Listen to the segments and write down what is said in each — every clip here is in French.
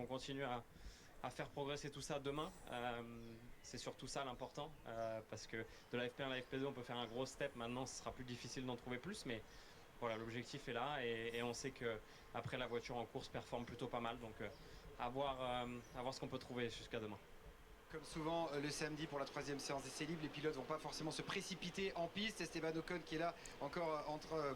qu'on continue à faire progresser tout ça demain. C'est surtout ça l'important, parce que de la FP1 à la FP2, on peut faire un gros step. Maintenant, ce sera plus difficile d'en trouver plus, mais voilà, l'objectif est là et on sait que après la voiture en course performe plutôt pas mal. Donc, à voir ce qu'on peut trouver jusqu'à demain. Comme souvent le samedi pour la troisième séance d'essai libre, les pilotes vont pas forcément se précipiter en piste. Esteban Ocon qui est là encore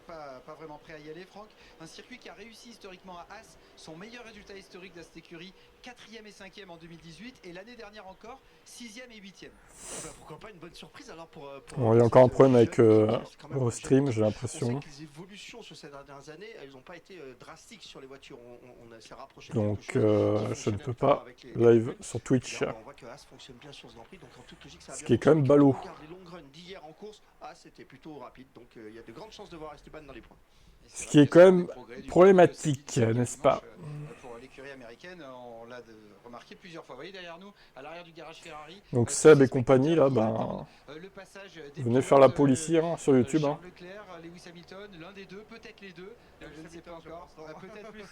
pas vraiment prêt à y aller. Franck, un circuit qui a réussi historiquement à As, son meilleur résultat historique d'Ast écurie, 4e et 5e en 2018 et l'année dernière encore 6e et 8e. Bah, pourquoi pas une bonne surprise alors pour Bon, il y a encore un problème avec au au stream, j'ai On l'impression. sait que les évolutions sur ces dernières années, elles n'ont pas été drastiques sur les voitures. On s'est rapproché de Donc, quelque chose qui je ne fonctionnait peux un peu pas avec les live Red Bull. sur Twitch. Là, on voit que As fonctionne bien sur ce Grand Prix, donc en toute logique, ça a Ce bien qui est quand même fonctionné. Quand ballot. on regarde les long runs d'hier en course, c'était plutôt rapide, donc il y a de grandes chances de voir Esteban dans les points. Ce qui est quand même problématique, n'est-ce pas? Pour l'écurie américaine, on l'a remarqué plusieurs fois. Vous voyez derrière nous, à l'arrière du garage Ferrari. Donc Seb et compagnie, là, ben, venez faire la pole ici, hein, sur YouTube. Hein. Charles Leclerc, Lewis Hamilton, l'un des deux, peut-être les deux, je ne sais pas encore. Peut-être plus.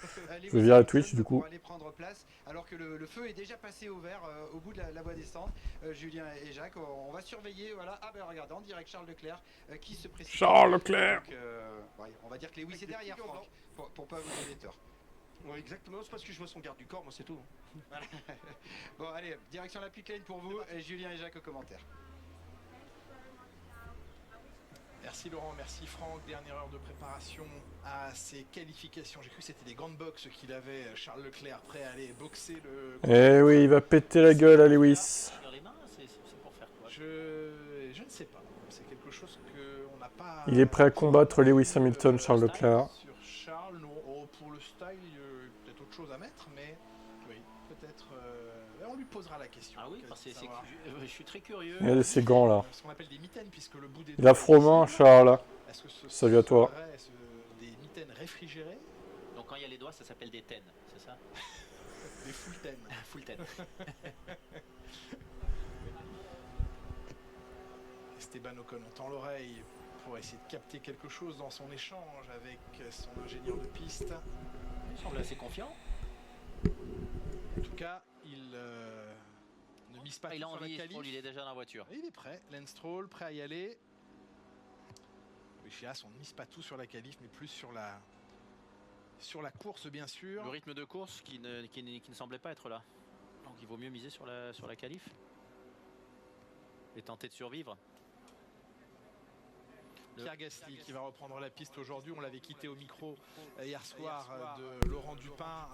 Je vais virer Twitch, du coup. Pour aller prendre place, alors que le feu est déjà passé au vert au bout de la voie descente. Julien et Jacques, on va surveiller. Voilà. Ah ben regardez, en direct Charles Leclerc qui se précipite. Charles Leclerc. Donc, ouais, on va dire que Lewis est derrière, Franck, pour pas vous donner tort. Ouais, exactement, c'est parce que je vois son garde du corps, moi c'est tout. Voilà. Bon allez, direction la pit lane pour vous, et Julien et Jacques aux commentaires. Merci Laurent, merci Franck. Dernière heure de préparation à ces qualifications. J'ai cru que c'était des grandes boxes qu'il avait, Charles Leclerc, prêt à aller boxer le... Eh oui, il va péter la gueule à Lewis. Dans les mains, c'est pour faire quoi? Je ne sais pas. C'est quelque chose qu'on n'a pas... Il est prêt à combattre Lewis Hamilton, Charles Leclerc. Sur Charles, non. Oh, pour le style, il y a peut-être autre chose à mettre, mais oui, peut-être... on lui posera la question. Ah oui, parce que je suis très curieux. Regardez ces gants là. Ce qu'on appelle des mitaines, puisque le bout des Il a froid aux mains, Charles. Est-ce que ce Salut à toi. serait des mitaines réfrigérées? Donc quand il y a les doigts, ça s'appelle des tennes, c'est ça? Des full ten. Full ten. Esteban Ocon tend l'oreille pour essayer de capter quelque chose dans son échange avec son ingénieur de piste. Il semble assez confiant. En tout cas, il ne mise pas Il a tout sur la envie, qualif. il est déjà dans la voiture. Et il est prêt, Lance Stroll, prêt à y aller. Oui, chez As, on ne mise pas tout sur la qualif, mais plus sur la course, bien sûr. Le rythme de course qui ne semblait pas être là. Donc il vaut mieux miser sur la qualif et tenter de survivre. Pierre Gasly qui va reprendre la piste aujourd'hui. On l'avait quitté au micro hier soir de Laurent Dupin.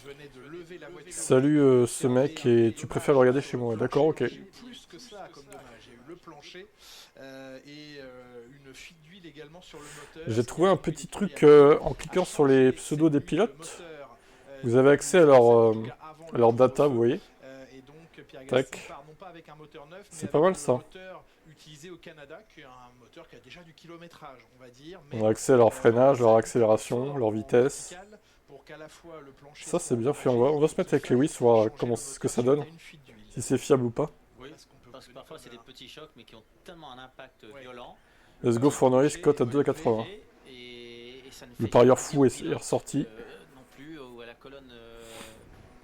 Il venait de lever la voiture. Salut ce mec, et tu préfères le regarder chez moi. D'accord, ok. J'ai eu plus que ça comme dommage. J'ai eu le plancher et une fuite d'huile également sur le moteur. J'ai trouvé un petit truc en cliquant sur les pseudos des pilotes. Vous avez accès à leur data, vous voyez. Et donc Pierre Tac. Gasly part non pas avec un moteur neuf, mais C'est pas avec mal, ça. le moteur utilisé au Canada, qui est un moteur qui a déjà du kilométrage, on va dire. On a accès à leur freinage, leur accélération, leur vitesse. Pour qu'à la fois le plancher Ça, c'est soit bien fait. endommagé, On va se mettre avec Lewis, voir comment, ce que ça donne. Si c'est fiable ou pas. Oui, parce que parfois c'est des petits chocs, mais qui ont tellement un impact violent. Let's go for Norris, cote à 2,80. Et ça ne Le fait parieur pas fou est pilote, ressorti. non plus, ou à la colonne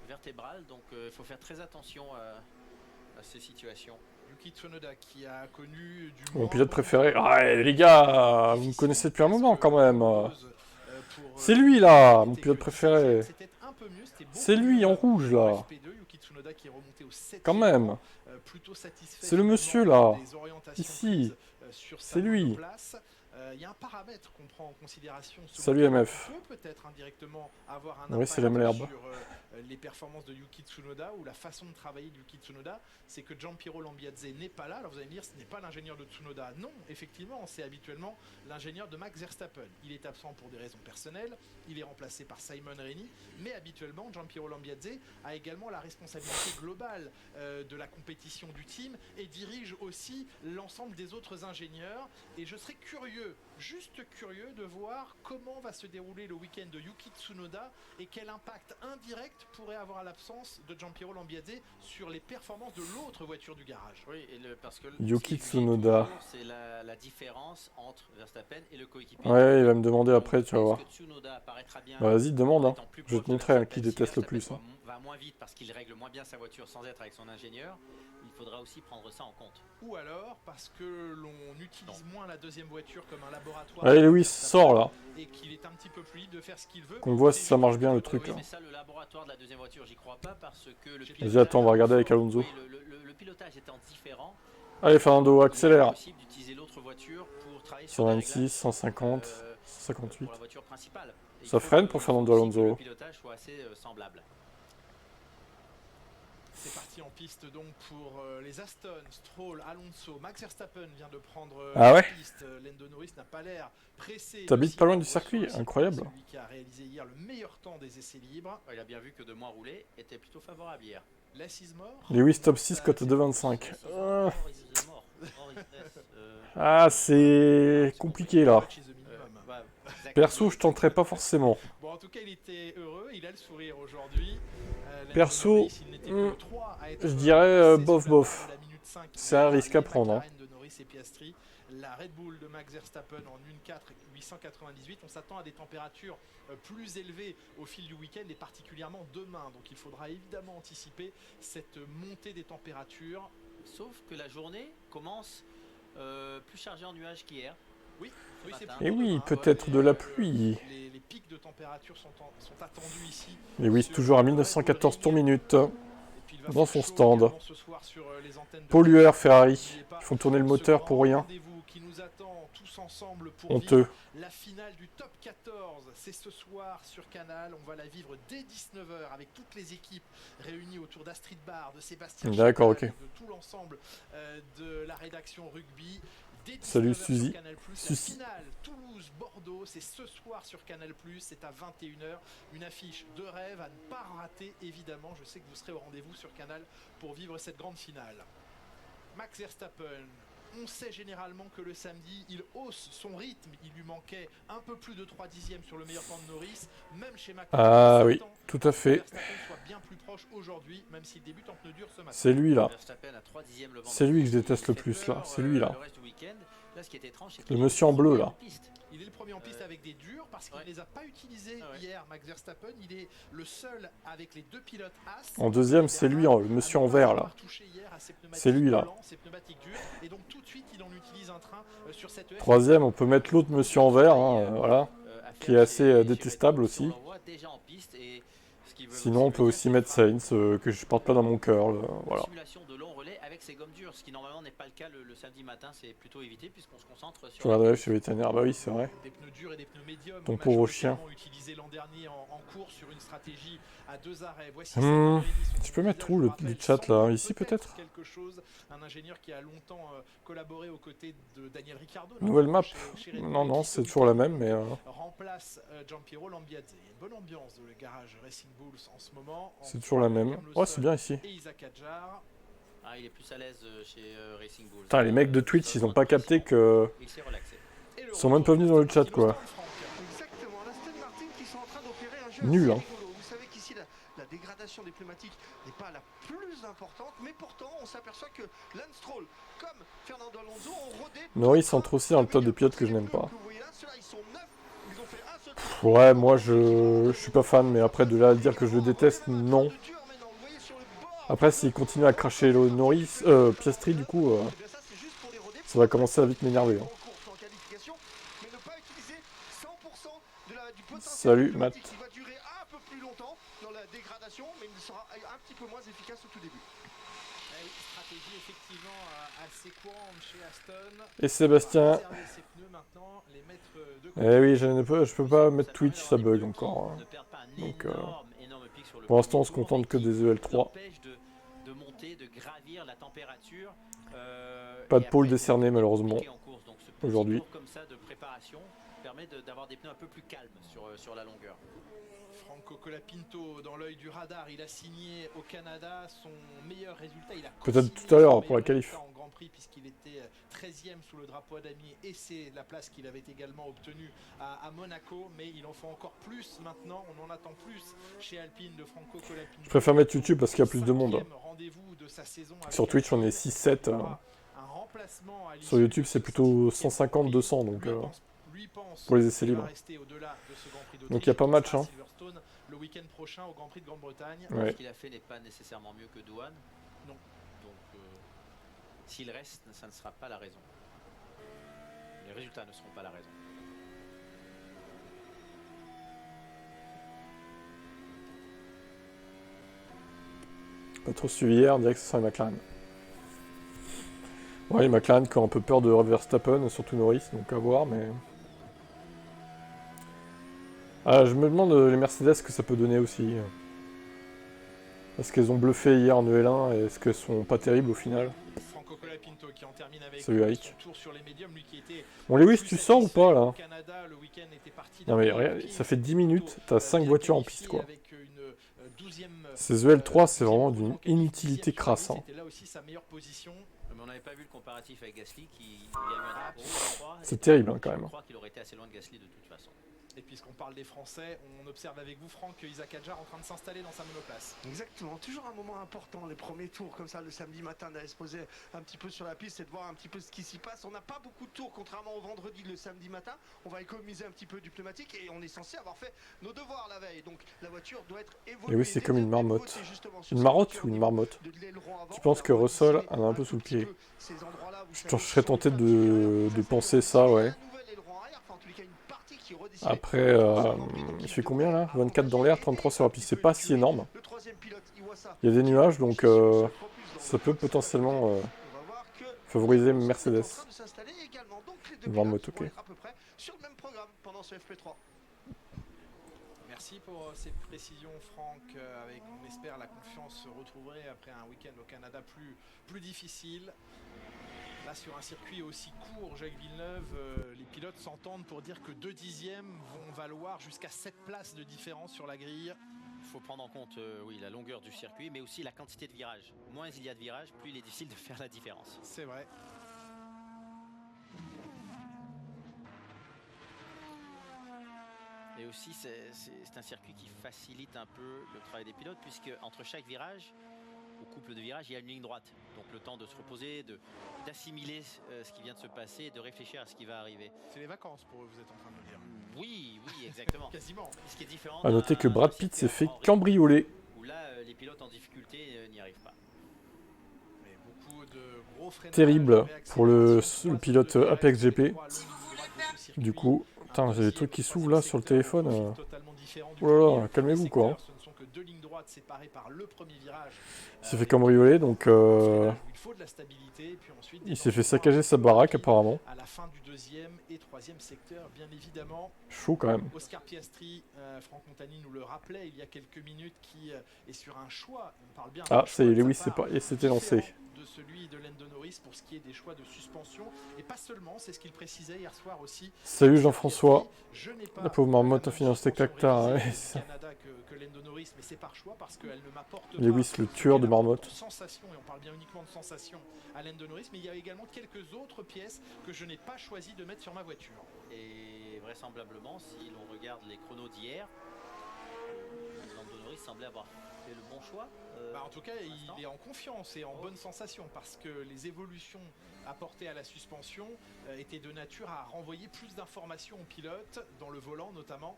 vertébrale. Donc il faut faire très attention à ces situations. Yuki Tsunoda qui a connu du Mon pilote préféré. Ah, les gars, vous me connaissez depuis un moment quand même. C'est lui là, mon pilote préféré. C'est lui en rouge là. Quand même. C'est le monsieur là. Ici. C'est lui. Il y a un paramètre qu'on prend en considération. Salut MF. Peut peut-être indirectement avoir un Oui, impact c'est l'herbe. sur les performances de Yuki Tsunoda ou la façon de travailler de Yuki Tsunoda. C'est que Gianpiero Lambiadze n'est pas là. Alors vous allez me dire, ce n'est pas l'ingénieur de Tsunoda. Non, effectivement, c'est habituellement l'ingénieur de Max Verstappen. Il est absent pour des raisons personnelles. Il est remplacé par Simon Rennie. Mais habituellement, Gianpiero Lambiadze a également la responsabilité globale de la compétition du team et dirige aussi l'ensemble des autres ingénieurs. Et je serais curieux Juste curieux de voir comment va se dérouler le week-end de Yuki Tsunoda et quel impact indirect pourrait avoir l'absence de Giampiero Lambiadze sur les performances de l'autre voiture du garage. Oui, parce que Yuki Tsunoda. c'est la différence entre Verstappen et le coéquipier. Ouais, il va me demander après, tu vas Est-ce voir. que Tsunoda apparaîtra bien Bah, vas-y, demande. en Hein. étant plus Je vais proche te de montrer à Verstappen, qui si déteste le Verstappen plus. Hein. va moins vite parce qu'il règle moins bien sa voiture sans être avec son ingénieur, il faudra aussi prendre ça en compte. Ou alors parce que l'on utilise moins la deuxième voiture comme un laboratoire. Allez, Lewis, sors là. Et qu'il est un petit peu plus libre de faire ce qu'il veut. Qu'on voit si ça marche bien le truc. Oui, Hein. mais ça, le laboratoire de la deuxième voiture, j'y crois pas parce que le Vas-y, attends, on va regarder avec Alonso. Oui, le pilotage étant différent. Allez, Fernando, accélère. Il est possible d'utiliser l'autre voiture pour travailler sur des 126, réglages, 150, euh, 158. pour la voiture principale. Et Ça il faut freine que- pour il faut Fernando aussi Alonso. que le pilotage soit assez semblable. C'est parti en piste donc pour les Aston, Stroll, Alonso, Max Verstappen vient de prendre Ah la ouais piste. Lando Norris n'a pas l'air pressé. T'habites pas loin du Silence circuit, sur le incroyable. Celui qui a réalisé hier le meilleur temps des essais libres. Il a bien vu que de moins rouler était plutôt favorable hier. Less is more. Lewis top 6, cote 2,25. Yes, il est mort. Or, il reste, Ah, c'est compliqué là. Touch is the minimum. bah, exactement. Perso, je tenterais pas forcément. Bon, en tout cas, il était heureux, il a le sourire aujourd'hui. Lando Perso, Norris, il n'était que le 3 à être je dirais, passé bof, sous la bof. barre de la minute 5. C'est un risque à prendre, hein. McLaren de Norris et Piastri, la Red Bull de Max Verstappen en 1.4 898. On s'attend à des températures plus élevées au fil du week-end et particulièrement demain. Donc il faudra évidemment anticiper cette montée des températures. Sauf que la journée commence plus chargée en nuages qu'hier. Oui, c'est matin. Et plutôt oui, demain. peut-être de la pluie. Les pics de température sont attendus ici. Lewis toujours à 1914 tours minutes. Et puis, il va Dans faire son chaud stand. également ce soir sur, les antennes de Pollueur Ferrari. N'oubliez pas Ils font tourner le ce moteur grand pour rien. rendez-vous qui nous attend tous ensemble pour Honteux. vivre la finale du top 14. C'est ce soir sur Canal. On va la vivre dès 19h avec toutes les équipes réunies autour d'Astrid Barr, de Sébastien D'accord, Chantal, ok. de tout l'ensemble de la rédaction rugby. Dès Salut, 19h sur Suzy. Canal+, la Suzy. finale Toulouse-Bordeaux, c'est ce soir sur Canal+, c'est à 21h. Une affiche de rêve à ne pas rater, évidemment. Je sais que vous serez au rendez-vous sur Canal pour vivre cette grande finale. Max Verstappen, on sait généralement que le samedi, il hausse son rythme. Il lui manquait un peu plus de 3 dixièmes sur le meilleur temps de Norris. Même chez McLaren, Ah on oui, s'attend tout à fait. que Verstappen soit bien plus proche aujourd'hui, même s'il débute en pneu dur ce matin. C'est lui là. Verstappen à 3 dixièmes le C'est vendredi. lui que je déteste le Il fait plus là. peur, C'est lui là. le reste du week-end. Là, ce qui est étrange, c'est Le qu'il est monsieur en bleu, premier là. en piste. Il est le premier en piste avec des durs parce qu'il ne Ouais. les a pas utilisés Ah ouais. hier, Max Verstappen. Il est le seul avec les deux pilotes As. En deuxième, c'est lui, le monsieur en vert là. C'est lui, là. Ses pneumatiques durs. Et donc tout de suite, il en utilise un train sur cette EF. Troisième, on peut mettre l'autre monsieur en vert, hein, voilà. Qui est assez détestable aussi. Sinon, on peut aussi mettre Sainz, que je porte pas dans mon cœur. Voilà. Simulation de long relais avec ses gommes dures, ce qui normalement n'est pas le cas le samedi matin, c'est plutôt évité puisqu'on se concentre sur. Je regarderai chez le vétérinaire. Bah oui, c'est vrai. Des pneus durs et des pneus médiums. Ton pauvre chien. Majoritairement utilisés l'an dernier en course sur une stratégie à 2 arrêts. Voici Je peux mettre où le chat là? Ici peut-être? Quelque chose, un ingénieur qui a longtemps collaboré aux côtés de Daniel Ricciardo. Nouvelle map? chez Red Bull, Non, non, qui c'est toujours la même, mais... remplace Giampiero Lambiadze. Il y a une bonne ambiance dans le garage Racing Bulls en ce moment. C'est toujours la même. Guillaume Oh, Le c'est Sol bien ici. et Isaac Adjar. Ah, il est plus à l'aise chez Racing Bulls. Putain, les mecs de Twitch, ils ont pas capté que... Il s'est relaxé. Et le Ils sont même pas venus dans le chat, quoi. Exactement, l'Aston Martin qui sont en train d'opérer un jeu Nul, assez hein. rigolo. Vous savez qu'ici la dégradation des pneumatiques n'est pas la plus importante, mais pourtant on s'aperçoit que Lance Stroll comme Fernando Alonso ont rodé. Norris entre aussi dans le top des pilotes que je n'aime pas. Vous voyez là, ceux-là, ils sont 9, ils ont fait un seul Pff, ouais, moi je suis pas fan, mais après de là à dire que je le déteste, non. Après, s'il continue à cracher le Norris, Piastri, du coup, ça va commencer à vite m'énerver. Hein. Salut, Matt. Qui va durer un peu plus longtemps dans la dégradation, mais il sera un petit peu moins efficace au tout début. Stratégie effectivement assez courante chez Aston. Et Sébastien. Réserver ses pneus maintenant, les mettre de côté. Eh oui, je peux pas mettre Twitch, ça bug encore. Hein. Ne perd pas un Donc, énorme pic sur le pour l'instant, on premier se tour, contente mais que qui des EL3. l'empêche de monter, de gravir la température. Pas de et pôle après, décerné, de malheureusement, piquer en course. Donc, ce petit aujourd'hui. tour comme ça de préparation permet d'avoir des pneus un peu plus calmes sur la longueur. Franco Colapinto dans l'œil du radar, il a signé au Canada son meilleur résultat. Il a Peut-être co-signé tout à l'heure son pour la meilleur qualif. résultat en Grand Prix puisqu'il était 13e sous le drapeau à damier et c'est la place qu'il avait également obtenue à Monaco. Mais il en faut encore plus maintenant, on en attend plus chez Alpine de Franco Colapinto. Je préfère mettre YouTube parce qu'il y a plus de monde. 5e rendez-vous de sa saison avec Sur Twitch, on est Alpine. 6-7. Un remplacement à Sur l'issue YouTube, de c'est ce plutôt 5e 150-200, donc lui pense pour les essais qu'il va libres. rester au-delà de ce Grand Prix Donc il d'Autriche, n'y a pas qui match. sera à Hein. Silverstone le week-end prochain au Grand Prix de Grande-Bretagne. Ouais. Ce qu'il a fait n'est pas nécessairement mieux que Douane. Non. Donc s'il reste, ça ne sera pas la raison. Les résultats ne seront pas la raison. Pas trop suivi hier, on dirait que ce sera les McLaren. Ouais, les McLaren qui ont un peu peur de Verstappen, surtout Norris, donc à voir, mais... Ah, je me demande les Mercedes ce que ça peut donner aussi. Parce qu'elles ont bluffé hier en EL1, et est-ce qu'elles sont pas terribles au final? Franco Colapinto qui en termine avec Salut, Eric. son tour sur les médiums, lui qui était Bon, Lewis, plus tu sors ou pas satisfait là? au Canada, le week-end était parti Non mais d'un regarde, pied, ça fait 10 minutes, t'as 5 bien voitures en qualifié piste quoi. avec une 12e, Ces EL3, c'est vraiment deuxième d'une position, inutilité dixième crasse. sur la Hein. grille, c'était là aussi sa meilleure position. Mais on n'avait pas vu le comparatif avec Gasly qui il y a eu un drapeau, je crois. C'est Et terrible, hein, quand je même. crois qu'il aurait été assez loin de Gasly de toute façon. Et puisqu'on parle des Français, on observe avec vous Franck Isaac Adjar en train de s'installer dans sa monoplace. Exactement, toujours un moment important, les premiers tours comme ça le samedi matin, d'aller se poser un petit peu sur la piste et de voir un petit peu ce qui s'y passe. On n'a pas beaucoup de tours contrairement au vendredi, le samedi matin. On va économiser un petit peu du pneumatique et on est censé avoir fait nos devoirs la veille. Donc la voiture doit être évoluée. Et oui, c'est comme une marmotte. Une marotte ou une marmotte? Tu penses que Russell en a un peu sous le pied? Je serais tenté de penser ça, ouais. Après, il fait combien là? 24 dans l'air, 33 sur la piste, c'est pas si énorme. Il y a des nuages, donc ça peut potentiellement favoriser Mercedes. Une marmotte, ok. Merci pour ces précisions Franck, avec on espère la confiance se retrouverait après un week-end au Canada plus difficile. Là sur un circuit aussi court, Jacques Villeneuve, les pilotes s'entendent pour dire que 2 dixièmes vont valoir jusqu'à 7 places de différence sur la grille. Il faut prendre en compte oui, la longueur du circuit, mais aussi la quantité de virages. Moins il y a de virages, plus il est difficile de faire la différence. C'est vrai. Et aussi, c'est un circuit qui facilite un peu le travail des pilotes, puisque entre chaque virage, au couple de virages, il y a une ligne droite. Donc le temps de se reposer, d'assimiler ce qui vient de se passer et de réfléchir à ce qui va arriver. C'est les vacances pour eux, vous êtes en train de me dire. Oui, exactement. Quasiment. Ce qui est différent. A noter que Brad Pitt s'est fait cambrioler. Où là, les pilotes en difficulté n'y arrivent pas. Mais beaucoup de gros freinages, Terrible pour le réaccélération, pilote droite de Apex virage, GP. droit, le ligne droite de ce circuit. Du coup, putain, j'ai des trucs qui s'ouvrent là sur le téléphone. Totalement différent du Oh là là, premier. calmez-vous quoi. Hein. Ce ne sont que 2 lignes droites séparées par le premier virage. Il s'est fait cambrioler, donc Il faut de la stabilité, et puis ensuite il s'est fait saccager sa baraque apparemment. à la fin du 2e et 3e secteur, bien évidemment. Chaud quand même. Oscar Piastri, Franck Montagny nous le rappelait il y a quelques minutes, qui est sur un choix. On parle bien. Ah, d'un ça choix y est, de sa Lewis part s'était lancé. différent de celui de Lando Norris pour ce qui est des choix de suspension, et pas seulement, c'est ce qu'il précisait hier soir aussi. Salut Jean-François. Je n'ai pas La pauvre marmotte la a fini en même spectacle suspension tard. révisée Ouais, au Canada que Lando Norris, mais c'est par choix parce qu'elle ne m'apporte pas Lewis, le tueur de marmottes. sensation, et on parle bien uniquement de sensation à Lando Norris, mais il y a également quelques autres pièces que je n'ai pas choisi de mettre sur ma voiture. Et vraisemblablement, si l'on regarde les chronos d'hier, Lando Norris semblait avoir fait le bon choix. En tout cas, il est en confiance et en bonne sensation parce que les évolutions apportées à la suspension étaient de nature à renvoyer plus d'informations au pilote, dans le volant notamment.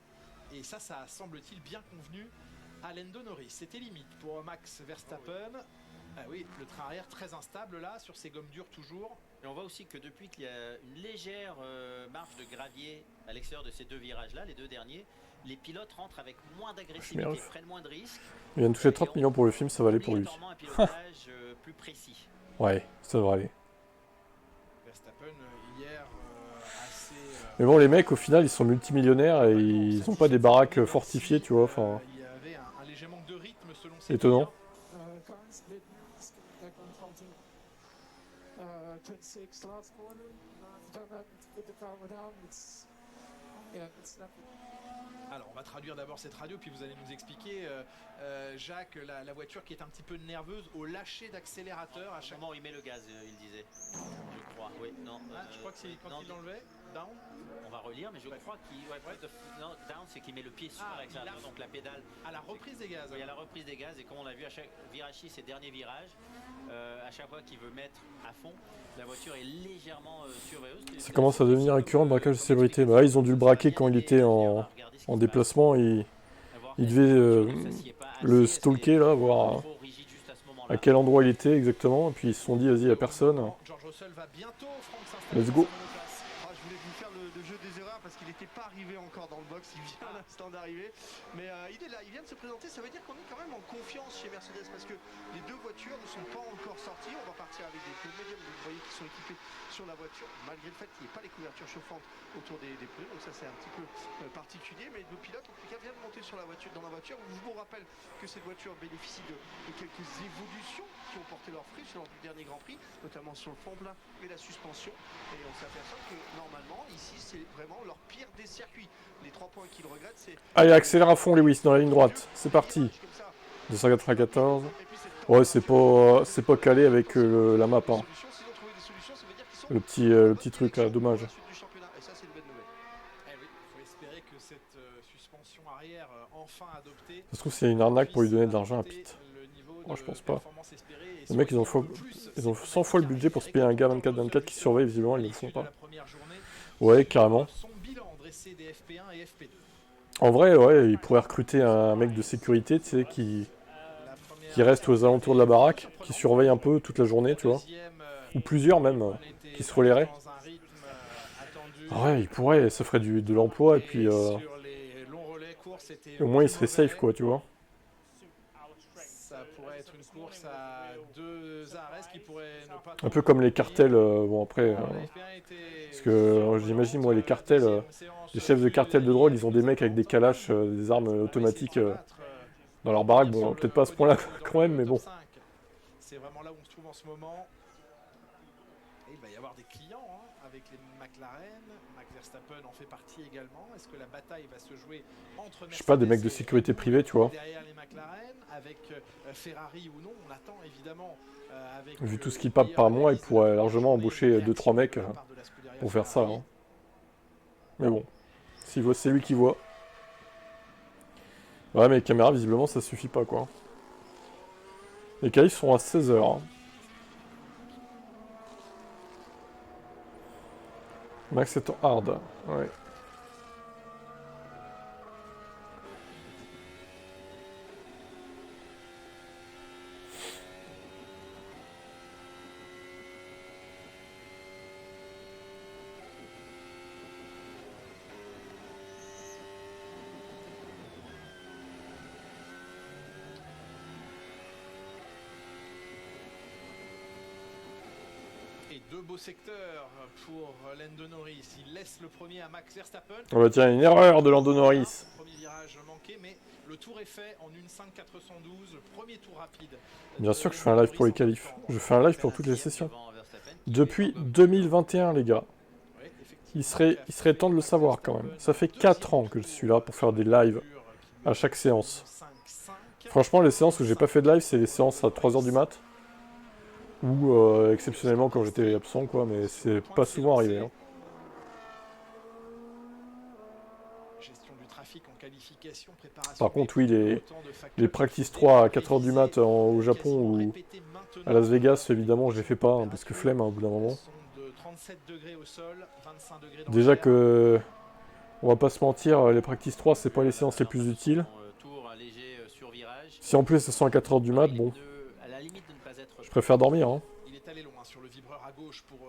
Et ça semble-t-il bien convenu à Lando Norris. C'était limite pour Max Verstappen. Ah oui, le train arrière très instable là, sur ses gommes dures toujours. Et on voit aussi que depuis qu'il y a une légère marge de gravier à l'extérieur de ces deux virages-là, les deux derniers, les pilotes rentrent avec moins d'agressivité, prennent moins de risques. Il vient de toucher 30 millions pour le film, ça va aller pour lui. Obligatoirement un pilotage plus précis. Ouais, ça devrait aller. Verstappen hier assez... Mais bon, les mecs, au final, ils sont multimillionnaires et ils ont pas des baraques fortifiées, tu vois. Enfin, il y avait un léger manque de rythme selon ses étonnant. Alors, on va traduire d'abord cette radio, puis vous allez nous expliquer, Jacques, la voiture qui est un petit peu nerveuse au lâcher d'accélérateur à chaque moment où il met le gaz, il disait. Je crois, oui, non. je crois que c'est quand il l'enlevait, down. On va relire, mais je crois qu'il. Non, down, c'est qu'il met le pied sur l'accélérateur, donc la pédale. À la reprise des gaz. Oui, à la reprise des gaz, et comme on a vu à chaque virage 6 et dernier virage, à chaque fois qu'il veut mettre à fond, la voiture est légèrement surveilleuse. Ça commence à devenir récurrent le braquage de célébrité. Bah, ils ont dû le braquer quand il était en déplacement. Il devait le stalker là, voir à quel endroit il était exactement. Et puis ils se sont dit, vas-y, la personne. Let's go. Je voulais vous faire le jeu des erreurs parce qu'il n'était pas arrivé encore dans le box, il vient à l'instant d'arriver. Mais il est là, il vient de se présenter, ça veut dire qu'on est quand même en confiance chez Mercedes parce que les deux voitures ne sont pas encore sorties. On va partir avec des pneus médiums, vous voyez, qui sont équipés sur la voiture, malgré le fait qu'il n'y ait pas les couvertures chauffantes autour des pneus. Donc ça c'est un petit peu particulier, mais le pilote en tout cas vient de monter sur la voiture, dans la voiture. Je vous rappelle que cette voiture bénéficie de quelques évolutions qui ont porté leurs fruits lors du dernier Grand Prix, notamment sur le fond plat et la suspension. Et on s'aperçoit que normalement ici c'est vraiment leur pire des circuits. Les 3 points qu'ils regrettent, c'est... Allez, accélère à fond Lewis dans la ligne droite. C'est parti. 294. Ouais, c'est pas calé avec la map. Hein. Le petit truc là, dommage. Et ça c'est une bonne nouvelle. Eh oui, il faut espérer que cette suspension arrière enfin adoptée. Ça se trouve c'est une arnaque pour lui donner de l'argent à Pete. Moi je pense pas. Les mecs ils ont 100 fois le budget pour se payer un gars 24-24 qui surveille visiblement, ils ne le font pas. Ouais, carrément. En vrai, ouais, ils pourraient recruter un mec de sécurité, tu sais, qui reste aux alentours de la baraque, qui surveille un peu toute la journée, tu vois. Ou plusieurs même, qui se relaieraient. Ah ouais, ils pourraient, ça ferait de l'emploi, et puis au moins ils seraient safe, quoi, tu vois. Ça pourrait être une course à 2 arrêts qui pourrait ne pas... Un peu comme les cartels, bon après... parce que j'imagine, moi, les cartels, les chefs de cartels de drogue, ils ont des mecs avec des calaches, des armes automatiques dans leur baraque. Bon, peut-être pas à ce point-là quand même, mais bon. C'est vraiment là où on se trouve en ce moment. Et il va y avoir des clients avec les McLaren. Max Verstappen en fait partie également. Est-ce que la bataille va se jouer entre Mercedes, je sais pas, des mecs de sécurité privée, tu vois. Derrière les McLaren, avec Ferrari ou non, on attend évidemment. Vu tout ce qu'ils papent par mois, ils pourraient largement embaucher 2-3 mecs pour faire ça. Hein. Mais bon, s'il voit, c'est lui qui voit. Ouais, mais les caméras, visiblement, ça suffit pas, quoi. Les qualifs sont à 16h. Hein. Max est en hard. Ouais. Deux beaux secteurs pour Lando Norris. Il laisse le premier à Max Verstappen. Oh bah tiens, une erreur de Lando Norris. Premier virage manqué, mais le tour est fait en 1.5.412. Premier tour rapide. Bien sûr que je fais un live pour les qualifs. Je fais un live pour toutes les sessions. Depuis 2021, les gars. Il serait temps de le savoir quand même. Ça fait 4 ans que je suis là pour faire des lives à chaque séance. Franchement, les séances où j'ai pas fait de live, c'est les séances à 3h du mat'. Ou exceptionnellement quand j'étais absent, quoi, mais c'est pas souvent arrivé. Hein. Par contre, oui, les practice 3 à 4h du mat' au Japon ou à Las Vegas, évidemment, je les fais pas, hein, parce que flemme, hein, au bout d'un moment. Déjà que, on va pas se mentir, les practice 3, c'est pas les séances les plus utiles. Si en plus elles sont à 4h du mat', bon... Je préfère dormir. Hein. Il est allé loin sur le vibreur à gauche pour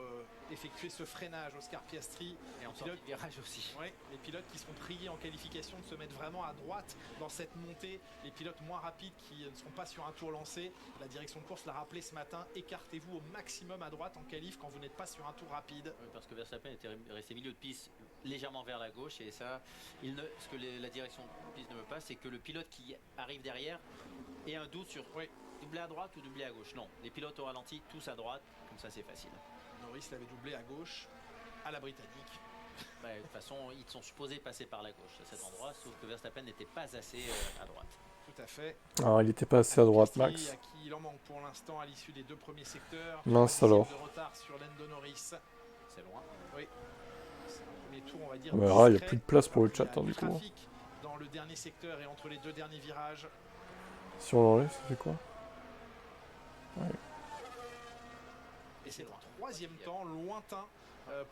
effectuer ce freinage, Oscar Piastri. Et en pilote virage aussi. Ouais, les pilotes qui sont priés en qualification de se mettre vraiment à droite dans cette montée. Les pilotes moins rapides qui ne seront pas sur un tour lancé. La direction de course l'a rappelé ce matin. Écartez-vous au maximum à droite en qualif quand vous n'êtes pas sur un tour rapide. Oui, parce que Verstappen était resté milieu de piste légèrement vers la gauche. Et ça, ce que la direction de piste ne veut pas, c'est que le pilote qui arrive derrière ait un doute sur... Oui. Doubler à droite ou doubler à gauche? Non, les pilotes au ralenti, tous à droite, comme ça c'est facile. Norris l'avait doublé à gauche, à la britannique. Bah, de toute façon, ils sont supposés passer par la gauche à cet endroit, sauf que Verstappen n'était pas assez à droite. Tout à fait. Alors, il était pas assez à droite, Piastri, Max. à qui il en manque pour l'instant à l'issue des 2 premiers secteurs. Mince 3 dixièmes alors. de retard sur Lando Norris. C'est loin. Oui. C'est un premier tour, on va dire. On verra, il n'y a discret, plus de place pour le alors qu'il y chat, a hein, du coup. trafic dans le dernier secteur et entre les 2 derniers virages. Si on l'enlève, ça fait quoi? Et c'est un 3e temps lointain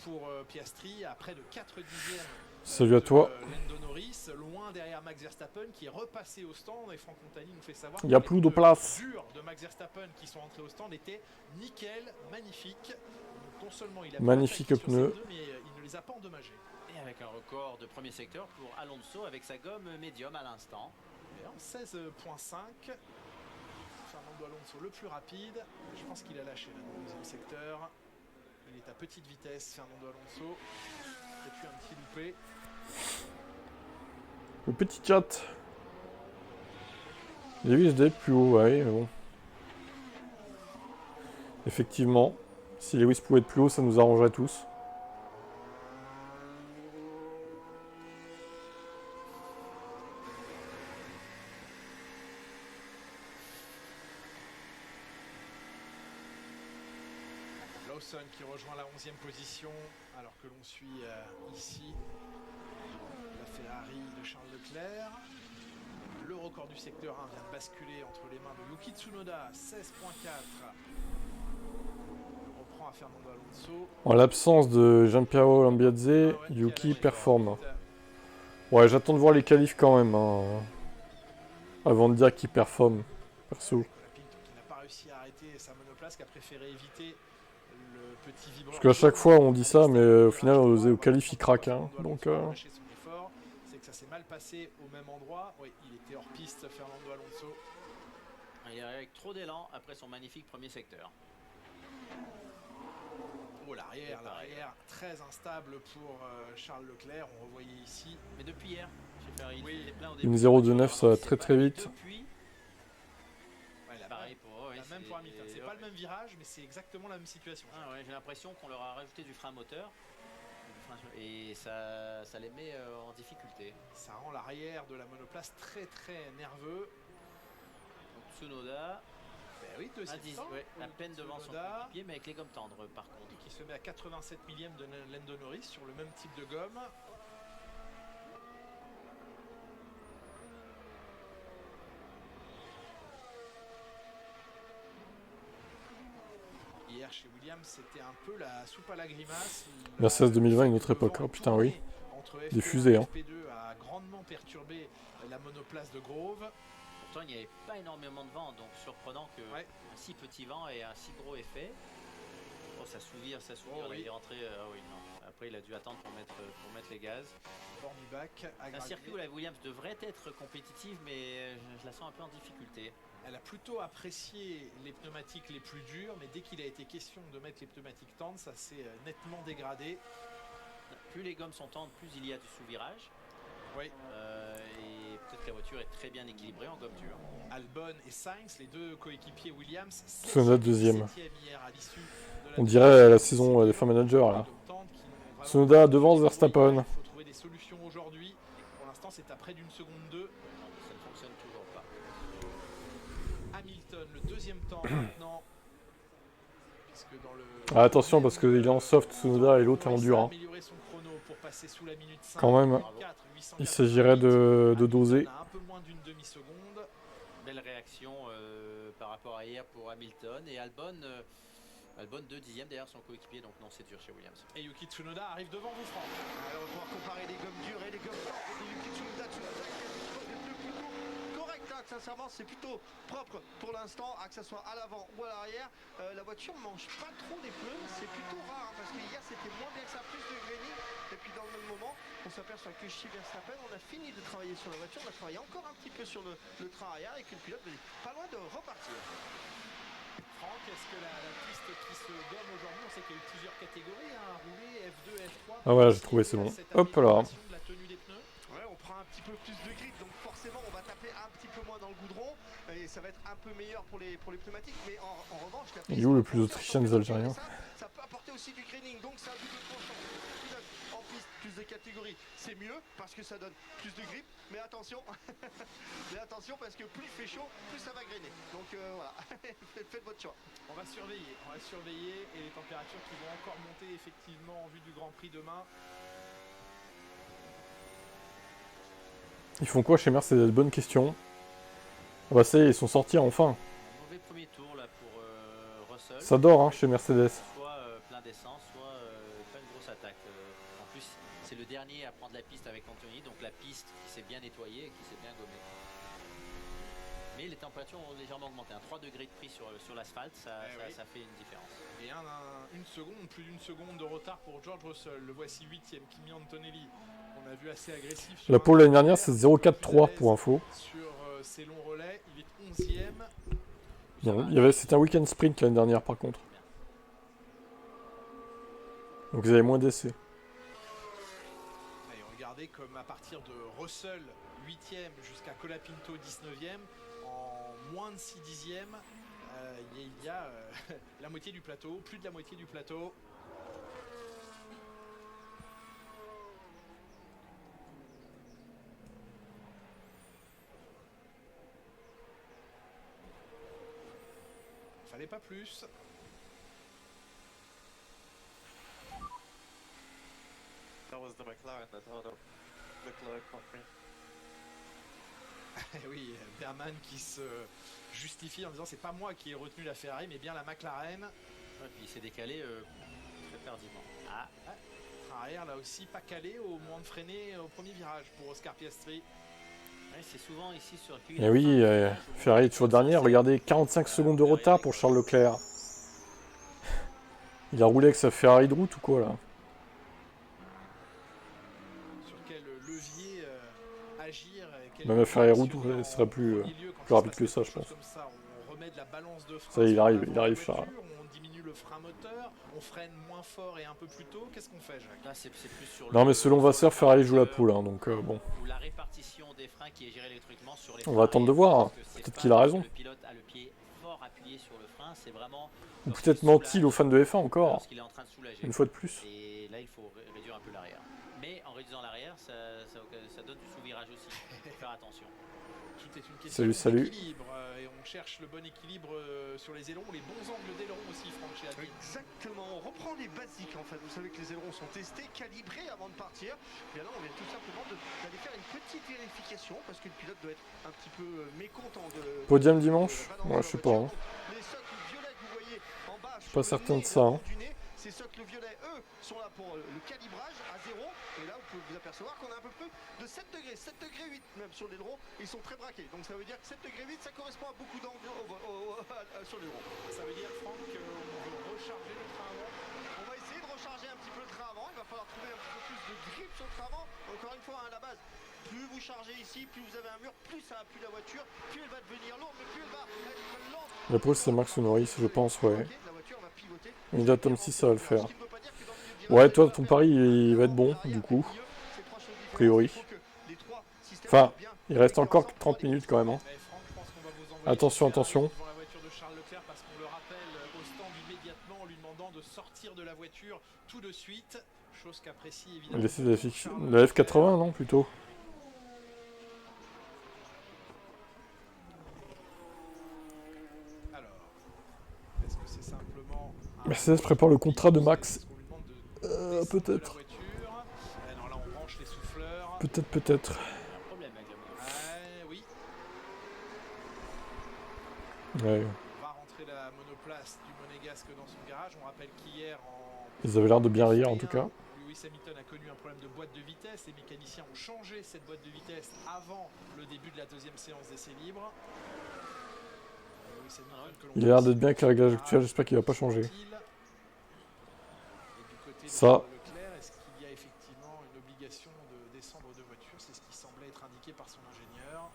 pour Piastri à près de 4 dixièmes. Salut à toi. Lando Norris, loin derrière Max Verstappen qui est repassé au stand et Franck Montagny nous fait savoir Il y a que plus les de pneus place. durs de Max Verstappen qui sont entrés au stand étaient nickel, magnifiques. Donc non seulement il a Magnifique pas attaqué sur pneus. ces pneus, mais il ne les a pas endommagés. Et avec un record de premier secteur pour Alonso avec sa gomme médium à l'instant. Et en 16.5, Fernando Alonso le plus rapide. Je pense qu'il a lâché là, dans le deuxième secteur. Il est à petite vitesse, Fernando Alonso. Peut-être eu un petit loupé. Le petit chat. J'ai vu, je devais être plus haut, ouais, mais bon. Effectivement, si Lewis pouvait être plus haut, ça nous arrangerait tous. Lawson qui rejoint la 11e position alors que l'on suit ici la Ferrari de Charles Leclerc. Le record du secteur 1 vient de basculer entre les mains de Yuki Tsunoda, 16.4. On reprend à Fernando Alonso. En l'absence de Gianpiero Lambiadze, Ah ouais, Yuki Alonso, performe. vite. Ouais, j'attends de voir les qualifs quand même, hein, avant de dire qu'il performe, perso. Colapinto qui n'a pas réussi à arrêter sa monoplace, qui a préféré éviter le petit vibreur. Parce qu'à chaque fois on dit ça, mais au final au qualif il craque, hein, donc... C'est que ça s'est mal passé au même endroit. Oui, il était hors piste, Fernando Alonso. Il est avec trop d'élan après son magnifique premier secteur. Oh, l'arrière très instable pour Charles Leclerc. On revoyait ici. Mais depuis hier, chez Ferrari, Oui, il était plein au Une début. 0,29, ça va très très vite. Depuis, Ouais, pareil pour eux. la même pour Hamilton. C'est pas le même virage, mais c'est exactement la même situation. Ah ouais, j'ai l'impression qu'on leur a rajouté du frein moteur. Et ça les met en difficulté. Ça rend l'arrière de la monoplace très très nerveux. Donc Tsunoda, Ben oui, deuxième temps, à peine devant son Tsunoda, coéquipier, mais avec les gommes tendres par contre. qui se met à 87 millième de Lando Norris sur le même type de gomme. Hier chez Williams, c'était un peu la soupe à la grimace. Mercedes 2020, une autre époque, oh putain oui. Des fusées, hein. FP2 a grandement perturbé la monoplace de Grove. Pourtant, il n'y avait pas énormément de vent, donc surprenant que Ouais. un si petit vent ait un si gros effet. Oh, ça souvire, Oh, oui. il est rentré. Oui, non. Après, il a dû attendre pour mettre les gaz. Bord du bac, C'est un aggravé. circuit où la Williams devrait être compétitive, mais je la sens un peu en difficulté. Elle a plutôt apprécié les pneumatiques les plus dures, mais dès qu'il a été question de mettre les pneumatiques tendres, ça s'est nettement dégradé. Plus les gommes sont tendres, plus il y a du sous-virage. Oui. Et peut-être que la voiture est très bien équilibrée en gomme dure. Albon et Sainz, les deux coéquipiers Williams, Tsunoda deuxième. hier à l'issue de On la dirait la saison des Fan Managers là. Tsunoda Tsunoda devant Verstappen. Il faut trouver des solutions aujourd'hui. Pour l'instant, c'est à près d'une seconde 2. Non, ça ne fonctionne toujours pas. Hamilton, le deuxième temps maintenant. Puisque dans le... Ah, attention parce qu'il est en soft Tsunoda et l'autre est en dur, hein. Amélioré son chrono pour passer sous la minute 5. Quand même, 4, il s'agirait de doser. Un peu moins d'une demi-seconde. Belle réaction par rapport à hier pour Hamilton et Albon 2 dixièmes derrière son coéquipier, donc non, c'est dur chez Williams. Et Yuki Tsunoda arrive devant vous, Franck. Alors, on va pouvoir comparer les gommes dures et les gommes fortes de Yuki Tsunoda. Tsunoda qui a des pneus plutôt corrects, hein, sincèrement, c'est plutôt propre pour l'instant, que ce soit à l'avant ou à l'arrière. La voiture ne mange pas trop les pneus, c'est plutôt rare, hein, parce que hier c'était moins bien que ça, plus de graining. Et puis dans le même moment, on s'aperçoit que chez Verstappen, on a fini de travailler sur la voiture, on a travaillé encore un petit peu sur le train arrière et que le pilote est pas loin de repartir. Franck, est-ce que la piste qui se gomme aujourd'hui, on sait qu'il y a eu plusieurs catégories, hein, rouler, F2, F3. Ah voilà, j'ai trouvé, c'est bon. Hop là. De la tenue des pneus. Ouais, on prend un petit peu plus de grip, donc forcément on va taper un petit peu moins dans le goudron et ça va être un peu meilleur pour les pneumatiques, mais en revanche la piste, Il est où le plus autrichien des Algériens? ça peut apporter aussi du graining, donc c'est un double tranchant. En plus piste, plus de catégories, c'est mieux parce que ça donne plus de grip. Mais attention, mais attention parce que plus il fait chaud, plus ça va grainer. Donc voilà, faites votre choix. On va surveiller et les températures qui vont encore monter effectivement en vue du Grand Prix demain. Ils font quoi chez Mercedes? Bonne question. Ah bah ça y est, ils sont sortis enfin. Un mauvais premier tour là pour Russell. Ça dort hein, chez Mercedes. Soit plein d'essence, soit pas une grosse attaque. En plus, c'est le dernier à prendre la piste avec Anthony, donc la piste qui s'est bien nettoyée et qui s'est bien gommée. Mais les températures ont légèrement augmenté. 3 degrés de pris sur l'asphalte, ça fait une différence. Et plus d'une seconde de retard pour George Russell. Le voici 8ème, Kimi Antonelli. On a vu assez agressif. La pole l'année dernière, c'est 0,43 pour info. Sur ses longs relais, il est 11ème. C'était un week-end sprint l'année dernière par contre. Donc vous avez moins d'essais. Et regardez comme à partir de Russell 8ème jusqu'à Colapinto 19ème, en moins de 6 dixièmes, il y a la moitié du plateau, plus de la moitié du plateau. Fallait pas plus. That was the McLaren that out of Leclerc company. Oui, Berman qui se justifie en disant c'est pas moi qui ai retenu la Ferrari mais bien la McLaren. Ouais, puis il s'est décalé très tardivement. Train arrière là aussi pas calé au moment de freiner au premier virage pour Oscar Piastri. Ouais, c'est souvent ici sur le Et oui, Ferrari est toujours dernier. Regardez, 45 secondes de retard pour Charles Leclerc. Il a roulé avec sa Ferrari de route ou quoi là? Sur quel levier agir. Même la Ferrari route serait plus rapide que ça, je pense. Comme ça, on remet de la balance de frein. Ça y est, il arrive, Charles. On diminue le frein moteur, on freine moins fort et un peu plus tôt. Qu'est-ce qu'on fait, Jacques? Là, c'est plus sur Non mais selon Vasseur, Ferrari joue la poule, hein, donc bon. Ou la répartition des freins qui est gérée électriquement sur les On va attendre de voir, hein. Peut-être qu'il a raison. Le pilote a le pied fort appuyé sur le frein, c'est vraiment... Ou peut-être menti aux fans de F1 encore. Lorsqu'il est en train de soulager. Une fois de plus. Et là, il faut réduire un peu l'arrière. Mais en réduisant l'arrière, ça donne du sous-virage aussi. Il faut faire attention. Tout est une question d'équilibre. Et on cherche le bon équilibre sur les ailerons, les bons angles d'ailerons aussi, Franck Chéadine. Exactement, on reprend les basiques en fait. Vous savez que les ailerons sont testés, calibrés avant de partir. Et là, on vient tout simplement d'aller faire une petite vérification parce que le pilote doit être un petit peu mécontent de. Podium dimanche? Ouais, je sais pas. Hein. Les socles violets que vous voyez en bas, je suis pas certain de ça. Hein. Ces socles violets, eux, sont là pour le calibrage à 0. Et là, vous pouvez vous apercevoir qu'on a un peu plus de 7 degrés, 7 degrés 8 même sur l'aileron. Ils sont très braqués. Donc ça veut dire que 7 degrés 8, ça correspond à beaucoup d'angle sur l'aileron. Ça veut dire, Franck, qu'on veut recharger le train avant. On va essayer de recharger un petit peu le train avant. Il va falloir trouver un petit peu plus de grip sur le train avant. Encore une fois, à la base, plus vous chargez ici, plus vous avez un mur, plus ça appuie la voiture, plus elle va devenir lourde, mais plus elle va être lente. La pole, c'est Max Norris, je pense, ouais. Il a Tom 6, ça va le faire. Ouais, toi, ton pari, il va être bon, du coup. A priori. Enfin, il reste encore 30 minutes quand même. Hein. Attention, attention. Laissez la F80, non, plutôt. Mercedes prépare le contrat de Max. Peut-être. Peut-être. Ouais. On va rentrer la monoplace du Monégasque dans son garage. On rappelle qu'hier ils avaient l'air de bien rire en tout cas. Lewis Hamilton a connu un problème de boîte de vitesse. Les mécaniciens ont changé cette boîte de vitesse avant le début de la deuxième séance d'essai libre. Il a l'air d'être bien avec les réglages actuels, j'espère qu'il va pas changer. Ça. Est-ce qu'il y a effectivement une obligation de descendre de voiture? C'est ce qui semblait être indiqué par son ingénieur.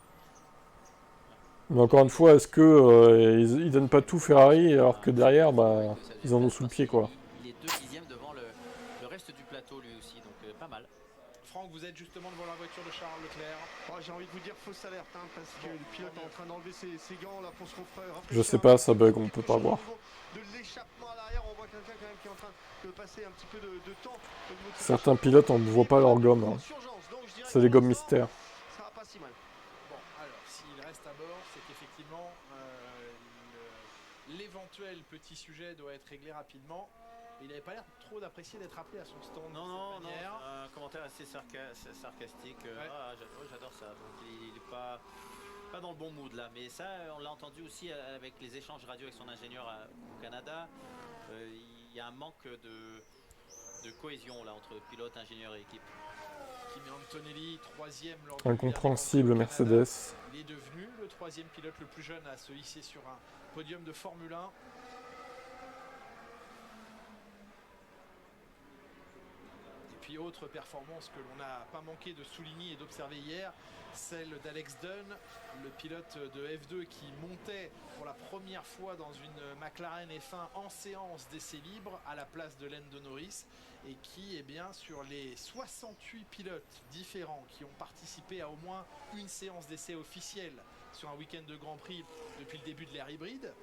Mais encore une fois, est-ce que ils donnent pas tout Ferrari alors que derrière, bah, ils en ont sous le pied quoi. Il est 2 dixièmes devant le reste du plateau lui aussi, donc pas mal. Franck, vous êtes justement devant la voiture de Charles Leclerc. Oh, j'ai envie de vous dire fausse alerte, hein, parce que le pilote est en train d'enlever ses gants là pour se rafraîchir. Je sais pas, ça bug, on peut pas voir. De l'échappement à l'arrière, on voit quelqu'un quand même qui est en train de passer un petit peu de temps. Certains pilotes, on ne voit pas leur gomme. Hein. C'est les gommes mystères. Ça va pas si mal. Bon, alors, s'il reste à bord, c'est qu'effectivement, l'éventuel petit sujet doit être réglé rapidement. Il n'avait pas l'air trop d'apprécier d'être appelé à son stand. Non, un commentaire assez sarcastique. Ouais. J'adore ça. Donc il n'est pas dans le bon mood là. Mais ça, on l'a entendu aussi avec les échanges radio avec son ingénieur au Canada. Il y a un manque de cohésion là entre pilote, ingénieur et équipe. Kimi Antonelli, troisième lors du Incompréhensible, dernier Grand Prix au Canada. Mercedes. Il est devenu le troisième pilote le plus jeune à se hisser sur un podium de Formule 1. Et puis autre performance que l'on n'a pas manqué de souligner et d'observer hier, celle d'Alex Dunn, le pilote de F2 qui montait pour la première fois dans une McLaren F1 en séance d'essai libre à la place de Lando Norris et qui, eh bien, sur les 68 pilotes différents qui ont participé à au moins une séance d'essai officielle sur un week-end de Grand Prix depuis le début de l'ère hybride,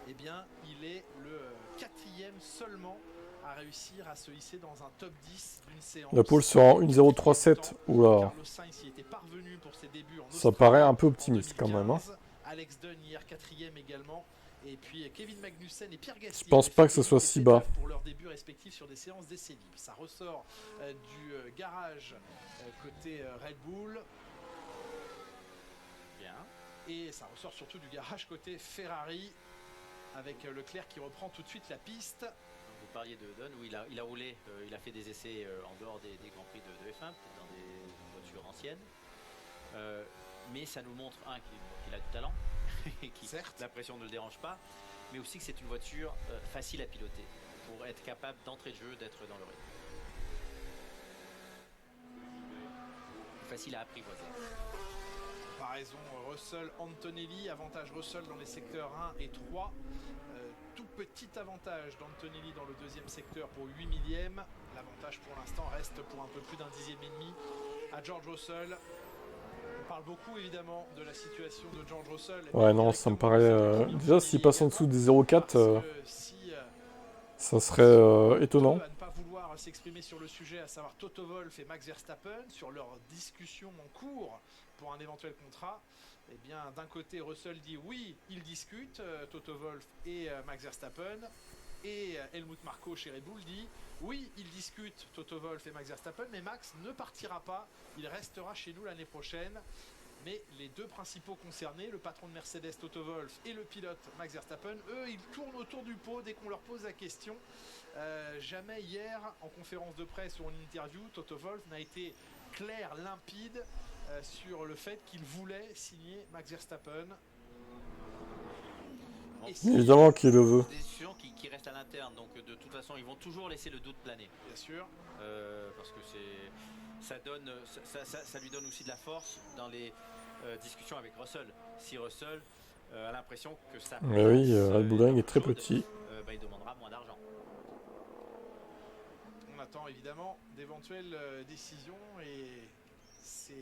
eh bien, il est le quatrième seulement à réussir à se hisser dans un top 10 d'une séance. La pole sera en 1.037. Oula. Carlos Sainz y était parvenu pour ses débuts en Ça Australie paraît un peu en optimiste quand même. Hein. 2015. Alex Dunn hier quatrième également. Et puis Kevin Magnussen et Pierre Gasly. Je pense pas que ce soit si bas. Pour leur début respectif sur des séances d'essai libre. Ça ressort du garage côté Red Bull. Bien. Et ça ressort surtout du garage côté Ferrari. Avec Leclerc qui reprend tout de suite la piste. Vous parliez de Dunn où il a roulé, il a fait des essais en dehors des Grands Prix de F1, dans des voitures anciennes. Mais ça nous montre, qu'il a du talent, et Certes. la pression ne le dérange pas, mais aussi que c'est une voiture facile à piloter, pour être capable d'entrer de jeu, d'être dans le rythme. Facile à apprivoiser. Comparaison Russell-Antonelli, avantage Russell dans les secteurs 1 et 3. Tout petit avantage d'Antonelli dans le deuxième secteur pour 8 millièmes. L'avantage pour l'instant reste pour un peu plus d'un dixième et demi à George Russell. On parle beaucoup évidemment de la situation de George Russell. Ouais, non, ça me paraît... Déjà, s'il passe en dessous des 0,4, ça serait étonnant. À ne pas vouloir s'exprimer sur le sujet, à savoir Toto Wolff et Max Verstappen, sur leur discussion en cours pour un éventuel contrat. Eh bien, d'un côté, Russell dit oui, il discute, Toto Wolff et Max Verstappen. Et Helmut Marko chez Red Bull dit oui, il discute, Toto Wolff et Max Verstappen, mais Max ne partira pas, il restera chez nous l'année prochaine. Mais les deux principaux concernés, le patron de Mercedes Toto Wolff et le pilote Max Verstappen, eux, ils tournent autour du pot dès qu'on leur pose la question. Jamais hier, en conférence de presse ou en interview, Toto Wolff n'a été clair, limpide sur le fait qu'il voulait signer Max Verstappen. Évidemment qu'il le veut. C'est des décisions qui restent à l'interne, donc de toute façon ils vont toujours laisser le doute planer. Bien sûr. Parce que ça lui donne aussi de la force dans les discussions avec Russell. Si Russell a l'impression que ça... Mais oui, Red Bull Ring est très petit. Il demandera moins d'argent. On attend évidemment d'éventuelles décisions et c'est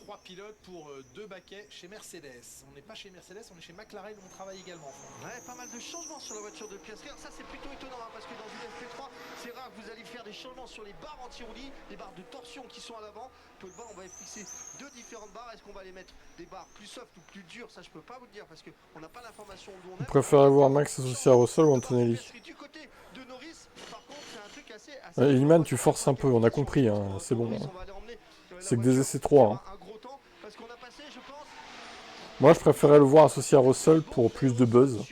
3 pilotes pour 2 baquets chez Mercedes. On n'est pas chez Mercedes, on est chez McLaren où on travaille également. Ouais, pas mal de changements sur la voiture de Piastri. Ça c'est plutôt étonnant parce que dans une FP3, c'est rare que vous allez faire des changements sur les barres anti-roulis, les barres de torsion qui sont à l'avant. Peu de barres, on va fixer 2 différentes barres. Est-ce qu'on va les mettre des barres plus soft ou plus dures? Ça je peux pas vous le dire parce qu'on n'a pas l'information d'où on est. Vous préférez voir Max associé à Russell ou Antonelli? Du côté de Norris, par contre, c'est un truc assez Ilman, tu forces un peu, on a compris, hein, c'est bon. Hein. C'est que des essais 3. Hein. Moi, je préférais le voir associé à Russell pour plus de buzz.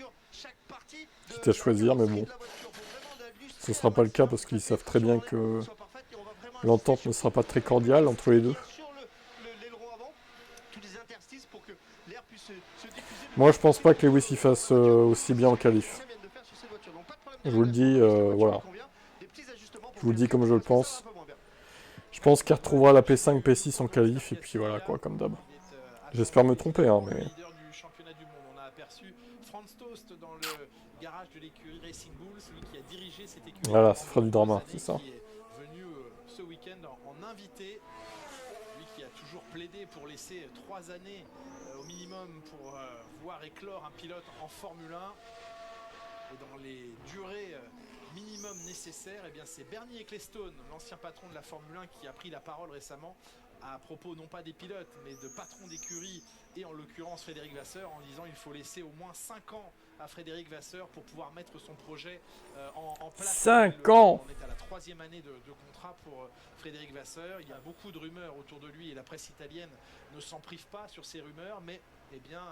Quitte à choisir, mais bon. Ce sera pas le cas parce qu'ils savent très bien que l'entente ne sera pas très cordiale entre les deux. Moi, je pense pas que Lewis y fasse aussi bien en qualif. Je vous le dis, voilà. Je vous le dis comme je le pense. Je pense qu'il retrouvera la P5, P6 en qualif, et puis voilà, quoi, comme d'hab. J'espère me tromper, hein, mais... Franz Tost dans le garage de l'écurie Racing Bull, celui qui a dirigé cette écurie. Voilà, ça fera du drama, c'est ça. Qui est venu ce week-end en invité. Lui qui a toujours plaidé pour laisser 3 années au minimum pour voir éclore un pilote en Formule 1. Et dans les durées minimum nécessaires, eh bien c'est Bernie Ecclestone, l'ancien patron de la Formule 1, qui a pris la parole récemment à propos non pas des pilotes mais de patrons d'écurie et en l'occurrence Frédéric Vasseur, en disant il faut laisser au moins 5 ans à Frédéric Vasseur pour pouvoir mettre son projet en place. 5 ans. On est à la 3e année de contrat pour Frédéric Vasseur. Il y a beaucoup de rumeurs autour de lui et la presse italienne ne s'en prive pas sur ces rumeurs, mais eh bien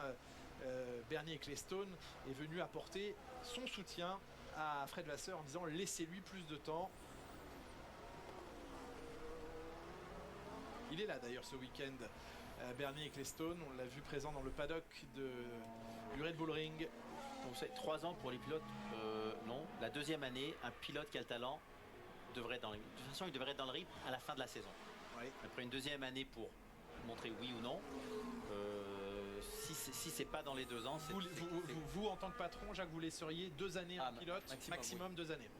Bernie Ecclestone est venu apporter son soutien à Fred Vasseur en disant laissez-lui plus de temps. Il est là d'ailleurs ce week-end, Bernie Ecclestone, on l'a vu présent dans le paddock du Red Bull Ring. Donc vous savez, 3 ans pour les pilotes, non. La 2e année, un pilote qui a le talent devrait être dans le rythme. De toute façon, il devrait être dans le rythme à la fin de la saison. Oui. Après une 2e année pour montrer oui ou non. Si c'est pas dans les 2 ans, c'est... Vous, en tant que patron, Jacques, vous laisseriez 2 années en pilote, maximum 2 années.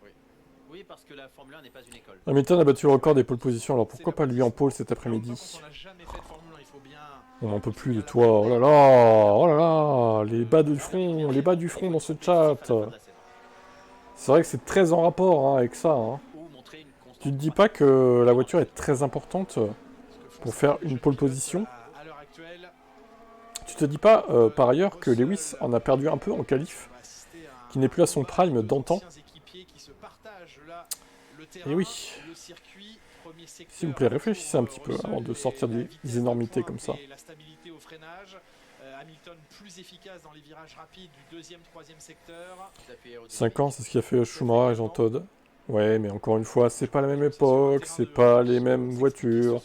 Oui, parce que la Formule 1 n'est pas une école. Hamilton a battu le record des pole positions, alors pourquoi pas lui en pole cet après-midi? On n'en peut plus de toi, oh là là, oh là là, les bas du front dans ce chat. C'est vrai que c'est très en rapport hein, avec ça. Hein. Tu te dis pas que la voiture est très importante pour faire une pole position? Tu te dis pas par ailleurs que Lewis en a perdu un peu en qualif, qui n'est plus à son prime d'antan? Et oui. S'il vous plaît, réfléchissez un petit peu avant de sortir des énormités comme ça. La stabilité au freinage. Hamilton plus efficace dans les virages rapides du 2e, 3e secteur. 5 ans, c'est ce qui a fait Schumacher et Jean Todt. Ouais, mais encore une fois, c'est pas la même époque, c'est pas les mêmes voitures,